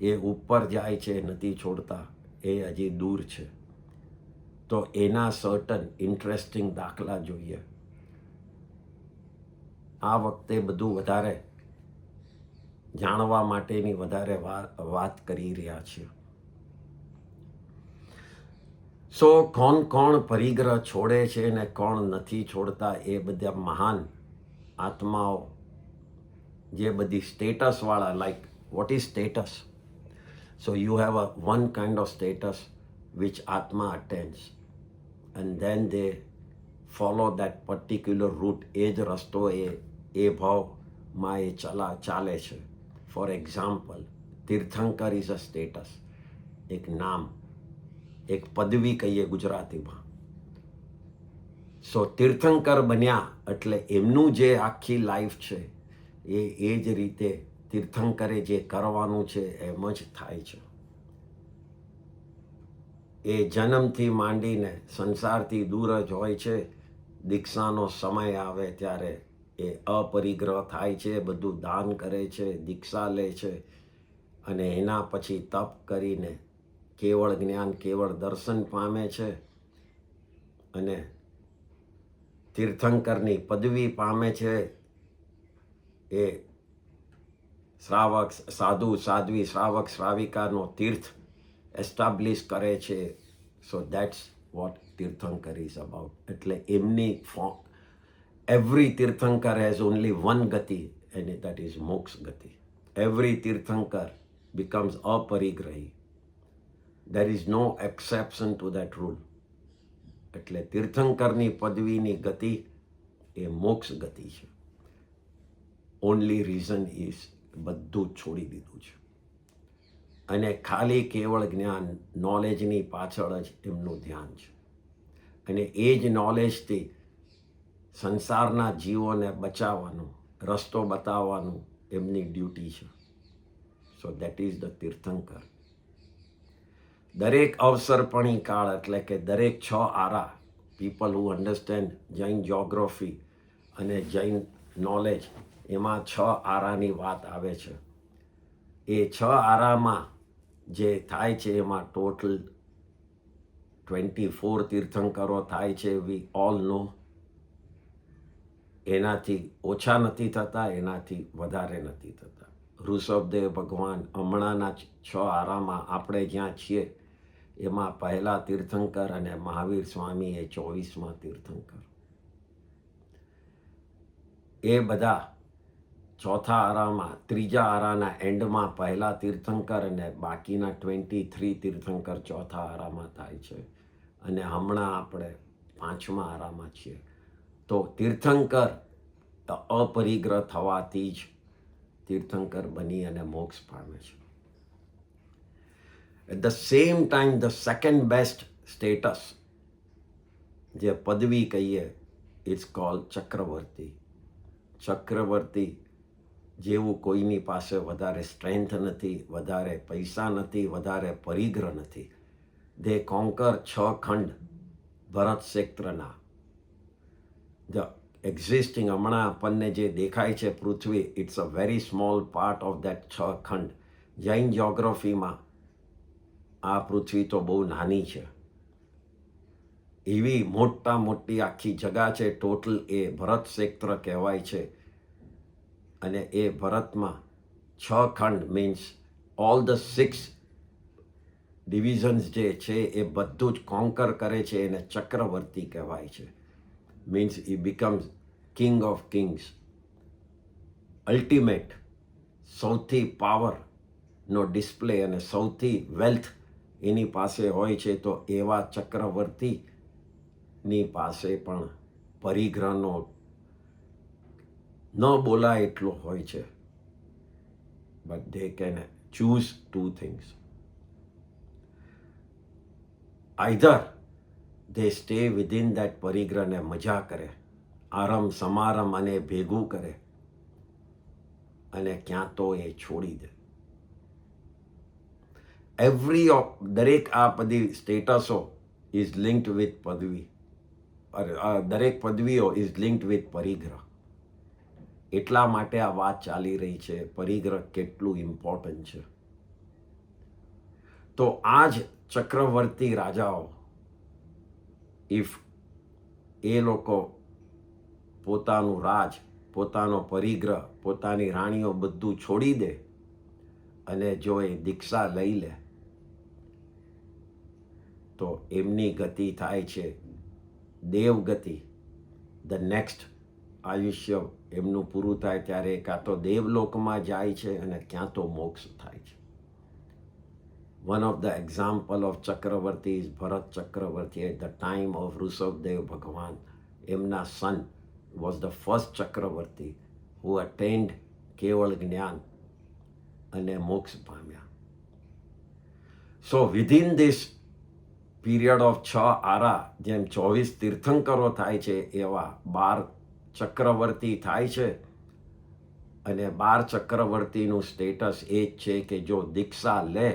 એ ઉપર જાય છે, નથી છોડતા એ હજી દૂર છે. તો એના સર્ટન ઇન્ટરેસ્ટિંગ દાખલા જોઈએ. આ વખતે બધું વધારે જાણવા માટેની વધારે વાત કરી રહ્યા છીએ. સો કોણ પરિગ્રહ છોડે છે ને કોણ નથી છોડતા, એ બધા મહાન આત્માઓ, જે બધી સ્ટેટસવાળા, like what is status? So you have one kind of status which Atma attains, and then they follow that particular route. એ જ રસ્તો એ ભાવમાં એ ચાલે છે. For example, tirthankara is a status, એક નામ, એક પદવી કહીએ ગુજરાતીમાં. સો તીર્થંકર બન્યા એટલે એમનું જે આખી લાઈફ છે એ જ રીતે તીર્થંકરે જે કરવાનું છે એમ જ થાય છે. એ જન્મથી માંડીને સંસારથી દૂર જ હોય છે. દીક્ષાનો સમય આવે ત્યારે એ અપરિગ્રહ થાય છે, બધું દાન કરે છે, દીક્ષા લે છે, અને એના પછી તપ કરીને કેવળ જ્ઞાન, કેવળ દર્શન પામે છે, અને તીર્થંકરની પદવી પામે છે. એ શ્રાવક, સાધુ, સાધ્વી, શ્રાવક, શ્રાવિકાનો તીર્થ એસ્ટાબ્લિશ કરે છે. સો that's what tirthankara is about. એટલે એમની every tirthankara has only one gati and that is moksha gati. Every tirthankara becomes aparigrahi. There is no exception to that rule. એટલે તીર્થંકરની પદવીની ગતિ એ મોક્ષ ગતિ છે. ઓનલી રીઝન ઇઝ બધું છોડી દીધું છે અને ખાલી કેવળ જ્ઞાન નોલેજની પાછળ જ એમનું ધ્યાન છે અને એ જ નોલેજથી સંસારના જીવોને બચાવવાનો રસ્તો બતાવવાનું એમની ડ્યુટી છે. So that is the Tirthankar. દરેક અવસરપણી કાળ એટલે કે દરેક 6 આરા, people who understand Jain geography અને જૈન નોલેજ, એમાં 6 આરાની વાત આવે છે. એ 6 આરામાં જે થાય છે એમાં ટોટલ 24 તીર્થંકરો થાય છે. We all know. એનાથી ઓછા નથી થતા, એનાથી વધારે નથી થતા. ઋષભદેવ ભગવાન હમણાંના 6 આરામાં આપણે જ્યાં છીએ એમાં પહેલા તીર્થંકર અને મહાવીર સ્વામી એ 24મા તીર્થંકર. એ બધા ચોથા આરામાં, ત્રીજા આરાના એન્ડમાં પહેલા તીર્થંકર અને બાકીના 23 તીર્થંકર ચોથા આરામાં થાય છે અને હમણાં આપણે 5મા આરામાં છીએ. તો તીર્થંકર અપરિગ્રહ થવાથી જ તીર્થંકર બની અને મોક્ષ પામે છે. At the same time the second best status જે પદવી કહીએ ઇટ્સ કોલ્ડ ચક્રવર્તી. ચક્રવર્તી જેવું કોઈની પાસે વધારે સ્ટ્રેન્થ નથી, વધારે પૈસા નથી, વધારે પરિગ્રહ નથી. દે કોન્કર 6 ખંડ ભરત ક્ષેત્રના. ધ એક્ઝિસ્ટિંગ હમણાં આપણને જે દેખાય છે પૃથ્વી, it's a very small part of that 6 ખંડ. જૈન જ્યોગ્રાફીમાં આ પૃથ્વી તો બહુ નાની છે. એવી મોટી આખી જગા છે ટોટલ, એ ભરત ક્ષેત્ર કહેવાય છે. અને એ ભરતમાં 6 ખંડ મીન્સ ઓલ ધ 6 ડિવિઝન્સ જે છે એ બધું જ કોન્કર કરે છે. એને ચક્રવર્તી કહેવાય છે. Means he becomes king of kings. Ultimate સૌથી પાવરનો ડિસ્પ્લે અને સૌથી વેલ્થ એની પાસે હોય છે. તો એવા ચક્રવર્તીની પાસે પણ પરિગ્રહનો ન બોલાય એટલો હોય છે. But they can choose 2 things. Either they stay within that પરિગ્રહ ને મજા કરે, આરમ સમારમ અને ભેગું કરે, અને ક્યાં તો એ છોડી દે. દરેક આ બધી સ્ટેટસો ઇઝ લિંક્ડ વિથ પદવી. દરેક પદવીઓ ઇઝ લિંક્ડ વિથ પરિગ્રહ. એટલા માટે આ વાત ચાલી રહી છે પરિગ્રહ કેટલું ઇમ્પોર્ટન્ટ છે. તો આ જ ચક્રવર્તી રાજાઓ, ઇફ એ લોકો પોતાનું રાજ, પોતાનો પરિગ્રહ, પોતાની રાણીઓ બધું છોડી દે અને જો એ દીક્ષા લઈ લે તો એમની ગતિ થાય છે દેવગતિ. ધ નેક્સ્ટ આયુષ્ય એમનું પૂરું થાય ત્યારે કાં તો દેવલોકમાં જાય છે અને ક્યાં તો મોક્ષ થાય છે. One of the example of Chakravarti is Bharat Chakravarti at the time of Rushabdev Bhagwan. Emna son was the first Chakravarti who attained Keval Jnana અને મોક્ષ પામ્યા. So within this period of 6 આરા, જેમ 24 તીર્થંકરો થાય છે એવા 12 ચક્રવર્તી થાય છે. અને 12 ચક્રવર્તીનું સ્ટેટસ એ જ છે કે જો દીક્ષા લે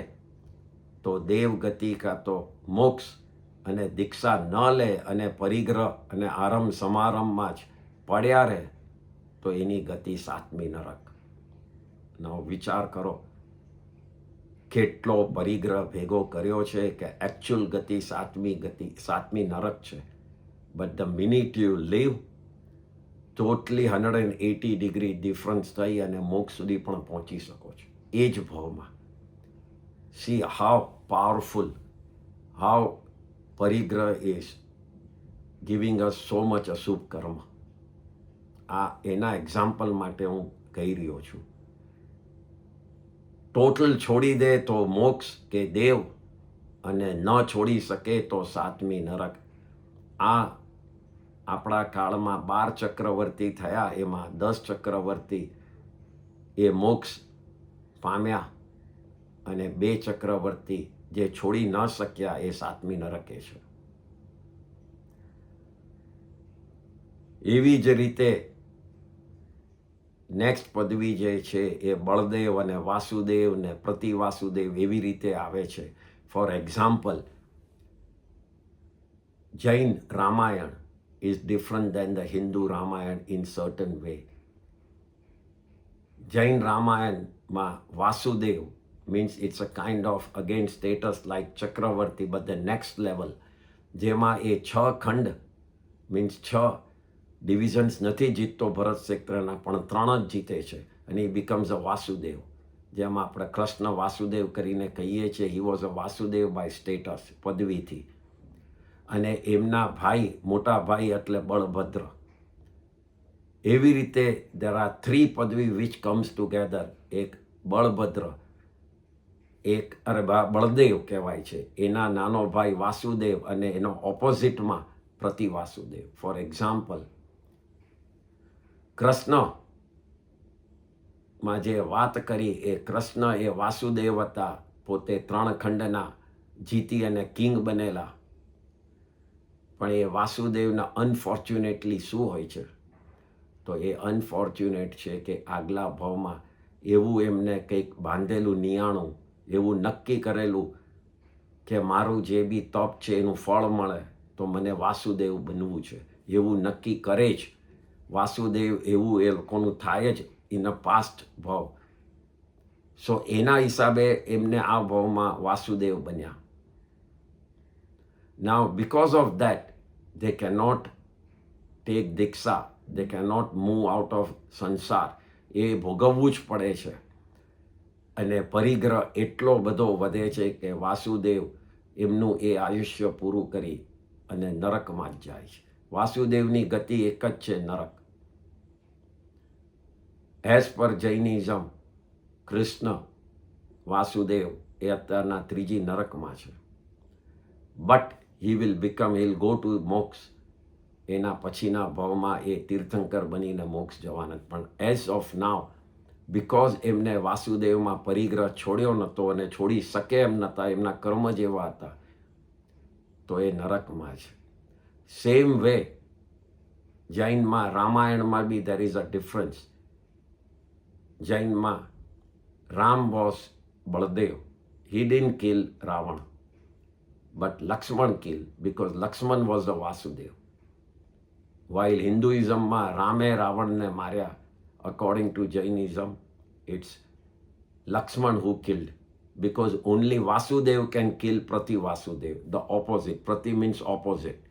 તો દેવગતિ કાં તો મોક્ષ, અને દીક્ષા ન લે અને પરિગ્રહ અને આરમ સમારંભમાં જ પડ્યા રહે તો એની ગતિ 7મી નરક. now વિચાર કરો કેટલો પરિગ્રહ ભેગો કર્યો છે કે એકચ્યુઅલ ગતિ 7મી નરક છે. But the minute you leave, totally 180 degree difference થઈ અને મોક્ષ સુધી પણ પહોંચી શકો છો એ જ ભાવમાં. See how powerful, how પરિગ્રહ is giving us so much અશુભ કર્મ. આ એના એક્ઝામ્પલ માટે હું કહી રહ્યો છું. ટોટલ છોડી દે તો મોક્ષ કે દેવ, અને ન છોડી શકે તો સાતમી નરક. આ આપણા કાળમાં 12 ચક્રવર્તી થયા, એમાં 10 ચક્રવર્તી એ મોક્ષ પામ્યા, અને 2 ચક્રવર્તી જે છોડી ન શક્યા એ સાતમી નરકે છે. એવી જ રીતે નેક્સ્ટ પદવી જે છે એ બળદેવ અને વાસુદેવ ને પ્રતિવાસુદેવ એવી રીતે આવે છે. For example, Jain Ramayana is different than the Hindu Ramayana in certain way. Jain Ramayana Vasudev means it's a kind of again status like Chakravarti, but the next level. જેમાં એ 6 ખંડ means 6 divisions નથી જીતતો ભરત ક્ષેત્રના, પણ 3 જ જીતે છે, અને he becomes a Vasudev. જેમાં આપણે કૃષ્ણ વાસુદેવ કરીને કહીએ છીએ, he was a Vasudev by status, પદવીથી. અને એમના ભાઈ, મોટા ભાઈ એટલે બળભદ્ર. એવી રીતે there are 3 પદવી which comes together. એક બળભદ્ર, એક બળદેવ કહેવાય છે, એના નાનો ભાઈ વાસુદેવ, અને એનો ઓપોઝિટમાં પ્રતિવાસુદેવ. ફોર એક્ઝામ્પલ, કૃષ્ણમાં જે વાત કરી એ કૃષ્ણ એ વાસુદેવ હતા, પોતે 3 ખંડના જીતી અને કિંગ બનેલા. પણ એ વાસુદેવના અનફોર્ચ્યુનેટલી શું હોય છે? તો એ અનફોર્ચ્યુનેટ છે કે આગલા ભાવમાં એવું એમને કંઈક બાંધેલું નિયાણું, એવું નક્કી કરેલું કે મારું જે બી તપ છે એનું ફળ મળે તો મને વાસુદેવ બનવું છે, એવું નક્કી કરે જ. વાસુદેવ એવું એ લોકોનું થાય જ ઇન અ પાસ્ટ ભાવ. સો એના હિસાબે એમને આ ભાવમાં વાસુદેવ બન્યા. Now, because of that, they cannot take diksha, they cannot move out of સંસાર. એ ભોગવવું જ પડે છે. અને પરિગ્રહ એટલો બધો વધે છે કે વાસુદેવ એમનું એ આયુષ્ય પૂરું કરી અને નરકમાં જ જાય છે. વાસુદેવની ગતિ એક જ છે, નરક. As per Jainism, Krishna Vasudev એ અત્યારના 3જી નરકમાં છે. But he will become, he'll go to મોક્ષ. એના પછીના ભાવમાં એ તીર્થંકર બનીને મોક્ષ જવાના. પણ એઝ ઓફ નાવ, બિકોઝ એમને વાસુદેવમાં પરિગ્રહ છોડ્યો નહોતો અને છોડી શકે એમ નહોતા, એમના કર્મ જેવા હતા, તો એ નરકમાં છે. સેમ વે જૈનમાં, રામાયણમાં બી there is a difference. જૈનમાં Ram was Baldev. He didn't kill Ravan. But Lakshman killed because Lakshman was the Vasudev. While Hinduism Rame Ravanne marya, according to Jainism, it's Lakshman who killed, because only Vasudev can kill Prati Vasudev, the opposite. Prati means opposite.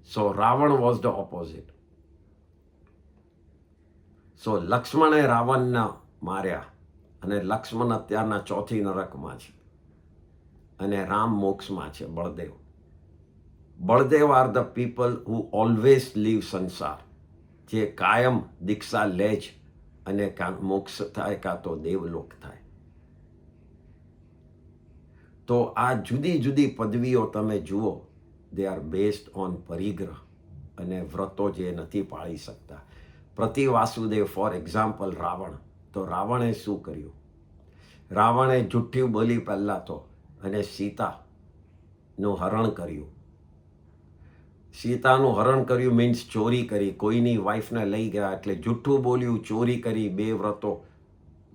So Ravan was the opposite. So Lakshmane Ravanne marya, અને લક્ષ્મણ અત્યારના 4થી નરકમાં છે, અને રામ મોક્ષમાં છે, Baldev. Baldev are the people who always leave sansar, જે કાયમ દીક્ષા લે જ, અને મોક્ષ થાય કાં તો દેવલોક થાય. તો આ જુદી જુદી પદવીઓ તમે જુઓ, દે આર બેઝડ ઓન પરિગ્રહ અને વ્રતો જે નથી પાળી શકતા. પ્રતિવાસુદેવ, ફોર એક્ઝામ્પલ રાવણ, તો રાવણે શું કર્યું? રાવણે જુઠ્ઠી બોલી પહેલાં તો, અને સીતાનું હરણ કર્યું. સીતાનું હરણ કર્યું મીન્સ ચોરી કરી, કોઈની વાઈફને લઈ ગયા, એટલે જુઠ્ઠું બોલ્યું, ચોરી કરી, 2 વ્રતો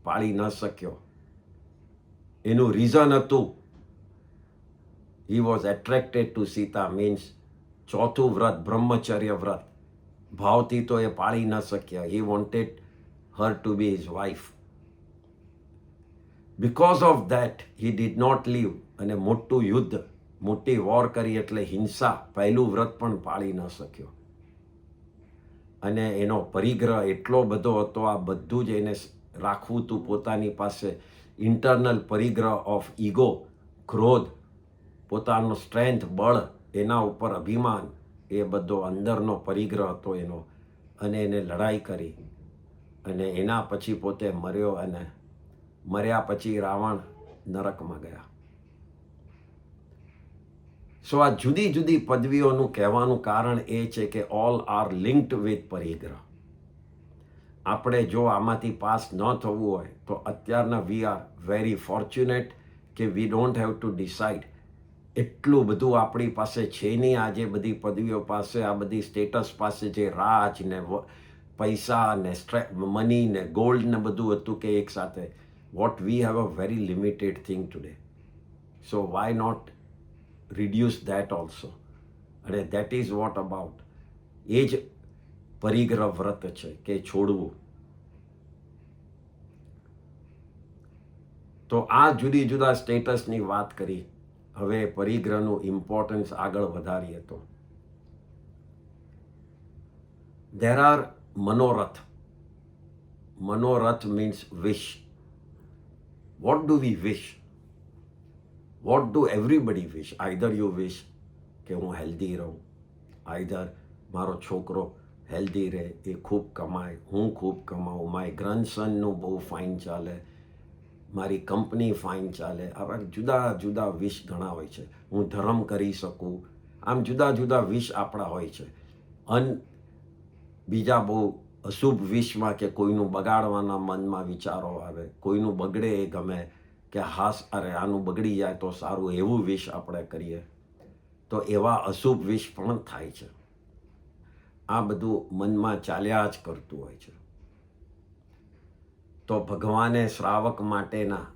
પાળી ન શક્યો. એનું રીઝન હતું, he was attracted to Sita, means 4થું વ્રત, બ્રહ્મચર્ય વ્રત, ભાવથી તો એ પાળી ન શક્યા. he wanted her to be his wife. Because of that he did not live, અને મોટું યુદ્ધ, મોટી વોર કરી, એટલે હિંસા, પહેલું વ્રત પણ પાળી ન શક્યો. અને એનો પરિગ્રહ એટલો બધો હતો, આ બધું જ એને રાખવું હતું પોતાની પાસે. ઇન્ટરનલ પરિગ્રહ ઓફ ઈગો, ક્રોધ, પોતાનો સ્ટ્રેન્થ, બળ, એના ઉપર અભિમાન, એ બધો અંદરનો પરિગ્રહ હતો એનો, અને એને લડાઈ કરી અને એના પછી પોતે મર્યો, અને મર્યા પછી રાવણ નરકમાં ગયા. સો આ જુદી જુદી પદવીઓનું કહેવાનું કારણ એ છે કે ઓલ આર લિંક્ડ વિથ પરિગ્રહ. આપણે જો આમાંથી પાસ ન થવું હોય તો અત્યારના વી આર વેરી ફોર્ચ્યુનેટ કે we don't have to decide. એટલું બધું આપણી પાસે છે નહીં આજે બધી પદવીઓ પાસે, આ બધી સ્ટેટસ પાસે, જે રાજ ને પૈસા ને મની ને ગોલ્ડ ને બધું હતું કે એક સાથે. What we have a very limited thing today. So why not reduce that also? અને that is what about. એ જ પરિગ્રહ વ્રત છે કે છોડવું. તો આ જુદી જુદા સ્ટેટસની વાત કરી. હવે પરિગ્રહનું ઇમ્પોર્ટન્સ આગળ વધારીએ તો there are મનોરથ. મનોરથ means wish. What do we wish? What do everybody wish? Either you wish કે હું હેલ્ધી રહું, આઈધર મારો છોકરો હેલ્ધી રહે, એ ખૂબ કમાય, હું ખૂબ કમાઉં, માય ગ્રેન્ડસનનું બહુ ફાઇન ચાલે, મારી કંપની ફાઇન ચાલે. આવા જુદા જુદા વિશ ઘણા હોય છે. હું ધર્મ કરી શકું. આમ જુદા જુદા વિશ આપણા હોય છે. બીજા બહુ અશુભ વિશમાં કે કોઈનું બગાડવાના મનમાં વિચારો આવે, કોઈનું બગડે એ ગમે, કે હાસ અરે આનું બગડી જાય તો સારું, એવું વિશ આપણે કરીએ. તો એવા અશુભ વિશ પણ થાય છે. આ બધું મનમાં ચાલ્યા જ કરતું હોય છે. તો ભગવાને શ્રાવક માટેના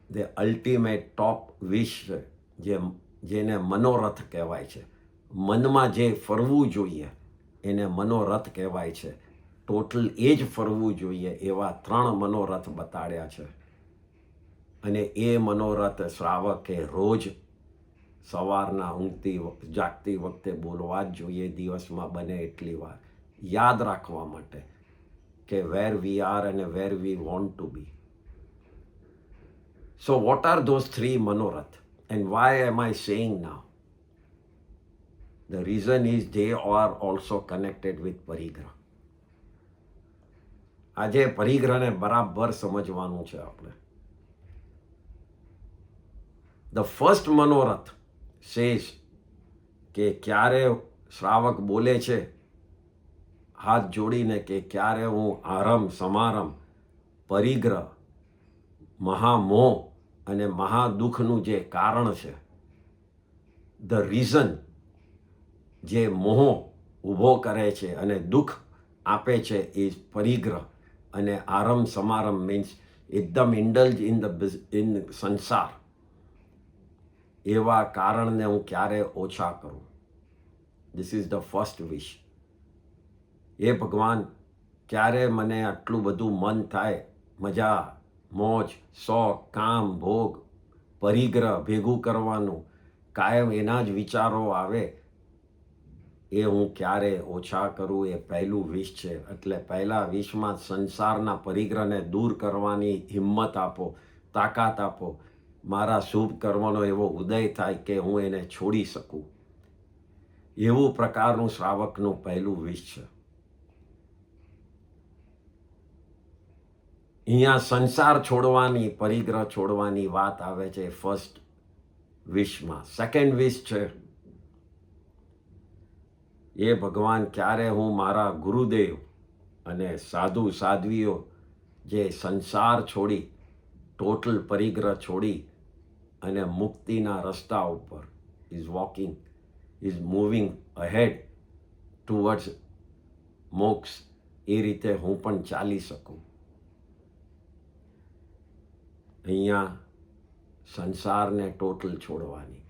જે અલ્ટિમેટ ટોપ વિશ છે, જેને મનોરથ કહેવાય છે, મનમાં જે ફરવું જોઈએ એને મનોરથ કહેવાય છે. ટોટલ એ જ ફરવું જોઈએ એવા 3 મનોરથ બતાડ્યા છે. અને એ મનોરથ શ્રાવકે રોજ સવારના જાગતી વખતે બોલવા જ જોઈએ, દિવસમાં બને એટલી વાર, યાદ રાખવા માટે કે વેર વી આર અને where we want to be. So what are those 3 મનોરથ and why am I saying now? The reason is they are also connected with પરિગ્રહ. આજે પરિગ્રહને બરાબર સમજવાનું છે આપણે. The first મનોરથ says કે ક્યારે શ્રાવક બોલે છે હાથ જોડીને કે ક્યારે હું આરમ સમારમ, પરિગ્રહ, મહામોહ અને મહાદુઃખનું જે કારણ છે, ધ રીઝન, જે મોહ ઊભો કરે છે અને દુઃખ આપે છે, એ પરિગ્રહ. અને આરમ સમારમ મીન્સ એકદમ ઇન્ડલ્જ ઇન સંસાર. એવા કારણને હું ક્યારે ઓછા કરું. ધીસ ઇઝ ધ ફર્સ્ટ વિશ. એ ભગવાન, ક્યારે મને આટલું બધું મન થાય, મજા, મોજ, શોખ, કામ, ભોગ, પરિગ્રહ ભેગું કરવાનું, કાયમ એના જ વિચારો આવે, એ હું ક્યારે ઓછા કરું. એ પહેલું વિશ છે. એટલે પહેલા વિશમાં સંસારના પરિગ્રહને દૂર કરવાની હિંમત આપો, તાકાત આપો. મારા શુભ કર્મનો એવો ઉદય થાય કે હું એને છોડી શકું. એવું પ્રકારનું શ્રાવકનું પહેલું વિશ છે. અહીંયા સંસાર છોડવાની, પરિગ્રહ છોડવાની વાત આવે છે ફર્સ્ટ વિશમાં. સેકન્ડ વિશ છે એ ભગવાન, ક્યારે હું મારા ગુરુદેવ અને સાધુ સાધ્વીઓ જે સંસાર છોડી, ટોટલ પરિગ્રહ છોડી અને મુક્તિના રસ્તા ઉપર ઇઝ મૂવિંગ અહેડ ટુવર્ડ્સ મોક્ષ, એ રીતે હું પણ ચાલી શકું. અહીંયા સંસારને ટોટલ છોડવાની.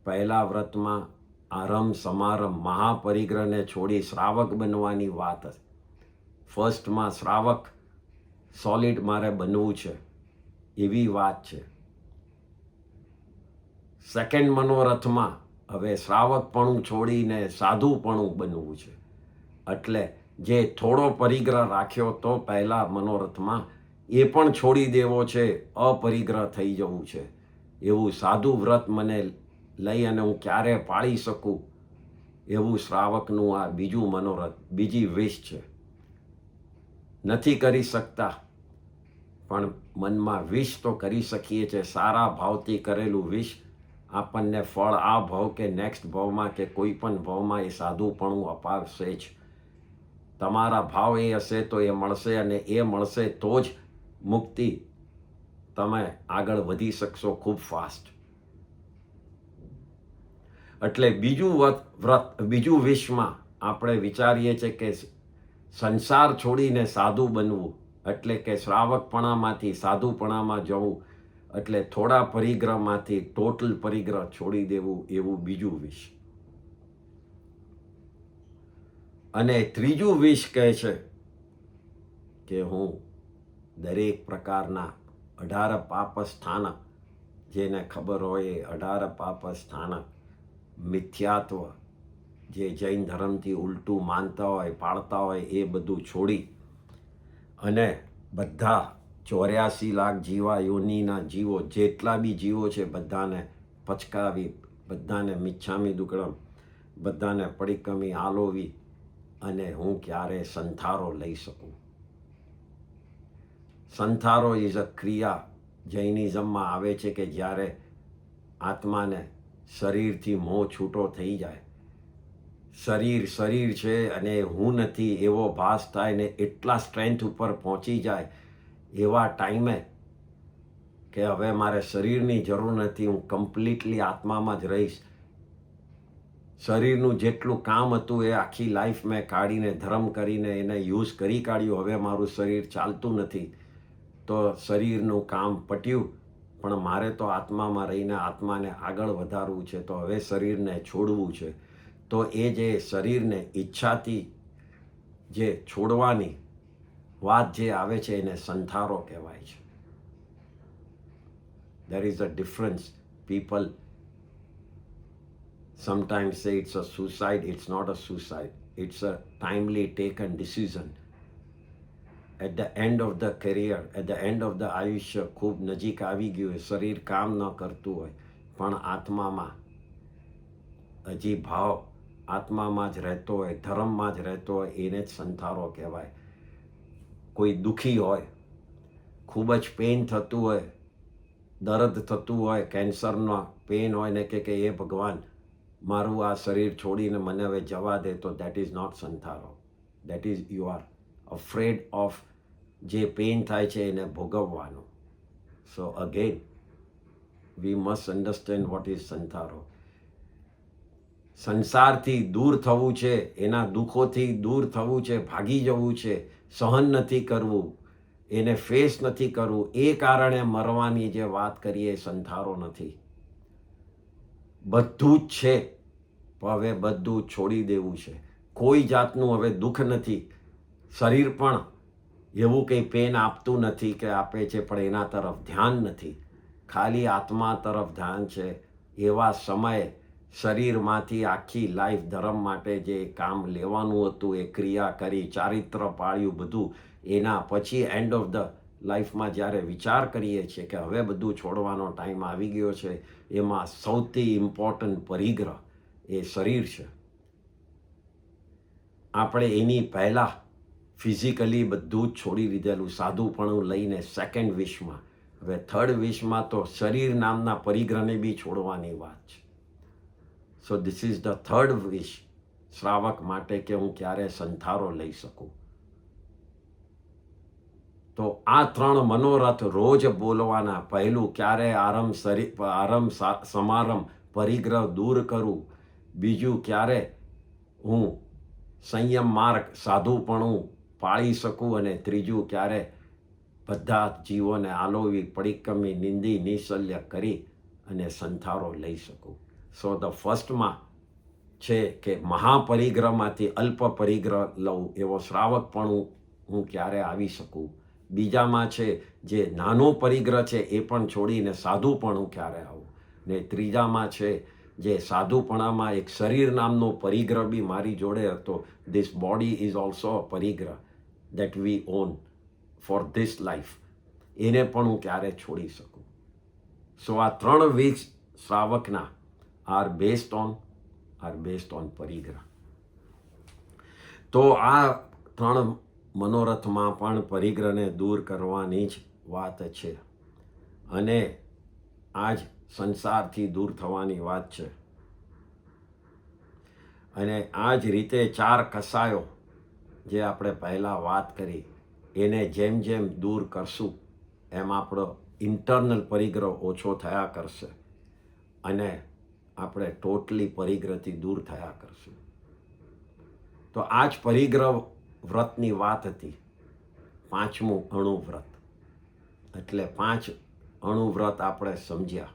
પહેલા વ્રતમાં આરમ સમારમ મહાપરિગ્રહને છોડી શ્રાવક બનવાની વાત હતી. ફર્સ્ટમાં શ્રાવક સોલિડ મારે બનવું છે એવી વાત છે. સેકન્ડ મનોરથમાં હવે શ્રાવકપણું છોડીને સાધુપણું બનવું છે. એટલે જે થોડો પરિગ્રહ રાખ્યો તો પહેલા મનોરથમાં, એ પણ છોડી દેવો છે, અપરિગ્રહ થઈ જવું છે. એવું સાધુ વ્રત મને લઈ અને હું ક્યારે પાળી શકું એવું શ્રાવકનું આ બીજું મનોરથ, બીજી વિશ છે. નથી કરી શકતા પણ મનમાં વિશ તો કરી શકીએ છીએ. સારા ભાવથી કરેલું વિશ આપણને ફળ આ ભાવ કે નેક્સ્ટ ભાવમાં કે કોઈ પણ ભાવમાં એ સાધુપણું અપાવશે જ. તમારા ભાવ એ હશે તો એ મળશે, અને એ મળશે તો જ મુક્તિ તમે આગળ વધી શકશો ખૂબ ફાસ્ટ. એટલે બીજું વિશમાં આપણે વિચારીએ છીએ કે સંસાર છોડીને સાધુ બનવું, એટલે કે શ્રાવકપણામાંથી સાધુપણામાં જવું, એટલે થોડા પરિગ્રહમાંથી ટોટલ પરિગ્રહ છોડી દેવું, એવું બીજું વિશ. અને ત્રીજું વિશ કહે છે કે હું દરેક પ્રકારના 18 પાપ સ્થાનક, જેને ખબર હોય એ 18 પાપ સ્થાનક, મિથ્યાત્વ, જે જૈન ધર્મથી ઉલટું માનતા હોય, પાળતા હોય, એ બધું છોડી અને બધા 84 લાખ જીવા યોનિના જીવો, જેટલા બી જીવો છે બધાને પચકાવી, બધાને મિચ્છામી દુક્કડમ, બધાને પડિક્કમી આલોવી, અને હું ક્યારે સંથારો લઈ શકું. સંથારો ઇઝ અ ક્રિયા. જૈનિઝમમાં આવે છે કે જ્યારે આત્માને શરીરથી મોહ છૂટો થઈ જાય, શરીર છે અને હું નથી એવો ભાસ થાય ને એટલા સ્ટ્રેન્થ ઉપર પહોંચી જાય એવા ટાઈમે કે હવે મારે શરીરની જરૂર નથી, હું કમ્પ્લીટલી આત્મામાં જ રહીશ. શરીરનું જેટલું કામ હતું એ આખી લાઈફ મેં કાઢીને ધર્મ કરીને એને યુઝ કરી કાઢ્યું, હવે મારું શરીર ચાલતું નથી, તો શરીરનું કામ પટ્યું, પણ મારે તો આત્મામાં રહીને આત્માને આગળ વધારવું છે, તો હવે શરીરને છોડવું છે. તો એ જે શરીરને ઈચ્છાથી જે છોડવાની વાત જે આવે છે એને સંથારો કહેવાય છે. There is a difference. People sometimes say it's a suicide. It's not a suicide. It's a timely taken decision. At the end of the career, at the end of the આયુષ્ય ખૂબ નજીક આવી ગયું હોય, શરીર કામ ન કરતું હોય, પણ આત્મામાં હજી ભાવ આત્મામાં જ રહેતો હોય, ધર્મમાં જ રહેતો હોય, એને જ સંથારો કહેવાય. કોઈ દુઃખી હોય, ખૂબ જ પેઇન થતું હોય, દર્દ થતું હોય, કેન્સરનો પેઇન હોય ને કે એ ભગવાન મારું આ શરીર છોડીને મને હવે જવા દે, તો that is not Santhara. That is you are afraid of જે પેઇન થાય છે એને ભોગવવાનું. So again we must understand what is Santhara. સંસારથી દૂર થવું છે, એના દુઃખોથી દૂર થવું છે, ભાગી જવું છે, સહન નથી કરવું, એને ફેસ નથી કરવું, એ કારણે મરવાની જે વાત કરીએ એ સંથારો નથી. બધું જ છે, પણ હવે બધું છોડી દેવું છે. કોઈ જાતનું હવે દુઃખ નથી. શરીર પણ એવું કંઈ પેન આપતું નથી કે આપે છે, પણ એના તરફ ધ્યાન નથી, ખાલી આત્મા તરફ ધ્યાન છે. એવા સમયે શરીરમાંથી આખી લાઈફ ધર્મ માટે જે કામ લેવાનું હતું એ ક્રિયા કરી, ચારિત્ર પાળ્યું બધું, એના પછી એન્ડ ઓફ ધ લાઈફમાં જ્યારે વિચાર કરીએ છીએ કે હવે બધું છોડવાનો ટાઈમ આવી ગયો છે, એમાં સૌથી ઇમ્પોર્ટન્ટ પરિગ્રહ એ શરીર છે. આપણે એની પહેલાં ફિઝિકલી બધું જ છોડી દીધેલું, સાધુપણું લઈને સેકન્ડ વિશમાં. હવે થર્ડ વિશમાં તો શરીર નામના પરિગ્રહને બી છોડવાની વાત છે. So this is the third wish શ્રાવક માટે કે હું ક્યારે સંથારો લઈ શકું. તો આ 3 મનોરથ રોજ બોલવાના. પહેલું, ક્યારે સમારંભ પરિગ્રહ દૂર કરું. બીજું, ક્યારે હું સંયમ માર્ગ સાધુપણું પાળી શકું. અને ત્રીજું, ક્યારે બધા જીવોને આલોવી, પડિક્કમી, નિંદી, નિશલ્ય કરી અને સંથારો લઈ શકું. સો ધ ફર્સ્ટમાં છે કે મહાપરિગ્રહમાંથી અલ્પ પરિગ્રહ લઉં, એવો શ્રાવકપણું હું ક્યારે આવી શકું. બીજામાં છે જે નાનો પરિગ્રહ છે એ પણ છોડીને સાધુપણું ક્યારે આવું. ને ત્રીજામાં છે જે સાધુપણામાં એક શરીર નામનો પરિગ્રહ બી મારી જોડે હતો. This body is also a પરિગ્રહ that we own for this life. એને પણ હું ક્યારે છોડી શકું. સો આ 3 વીક શ્રાવકના આર બેસ્ડ ઓન પરિગ્રહ. તો આ 3 મનોરથમાં પણ પરિગ્રહને દૂર કરવાની જ વાત છે, અને આજ સંસારથી દૂર થવાની વાત છે. અને આ જ રીતે 4 કસાયો જે આપણે પહેલાં વાત કરી, એને જેમ જેમ દૂર કરશું એમ આપણો ઇન્ટરનલ પરિગ્રહ ઓછો થયા કરશે, અને આપણે ટોટલી પરિગ્રહથી દૂર થયા કરશું. તો આ જ પરિગ્રહ વ્રતની વાત હતી, 5મું અણુવ્રત. એટલે 5 અણુવ્રત આપણે સમજ્યા.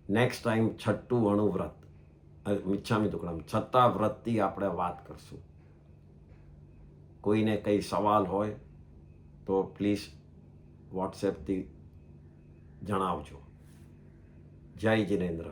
નેક્સ્ટ ટાઈમ 6મું અણુવ્રત, મિચ્છામી દુક્કડમ, 6થા વ્રતથી આપણે વાત કરશું. કોઈને કંઈ સવાલ હોય તો પ્લીઝ વોટ્સએપથી જણાવજો. જય જિનેન્દ્ર.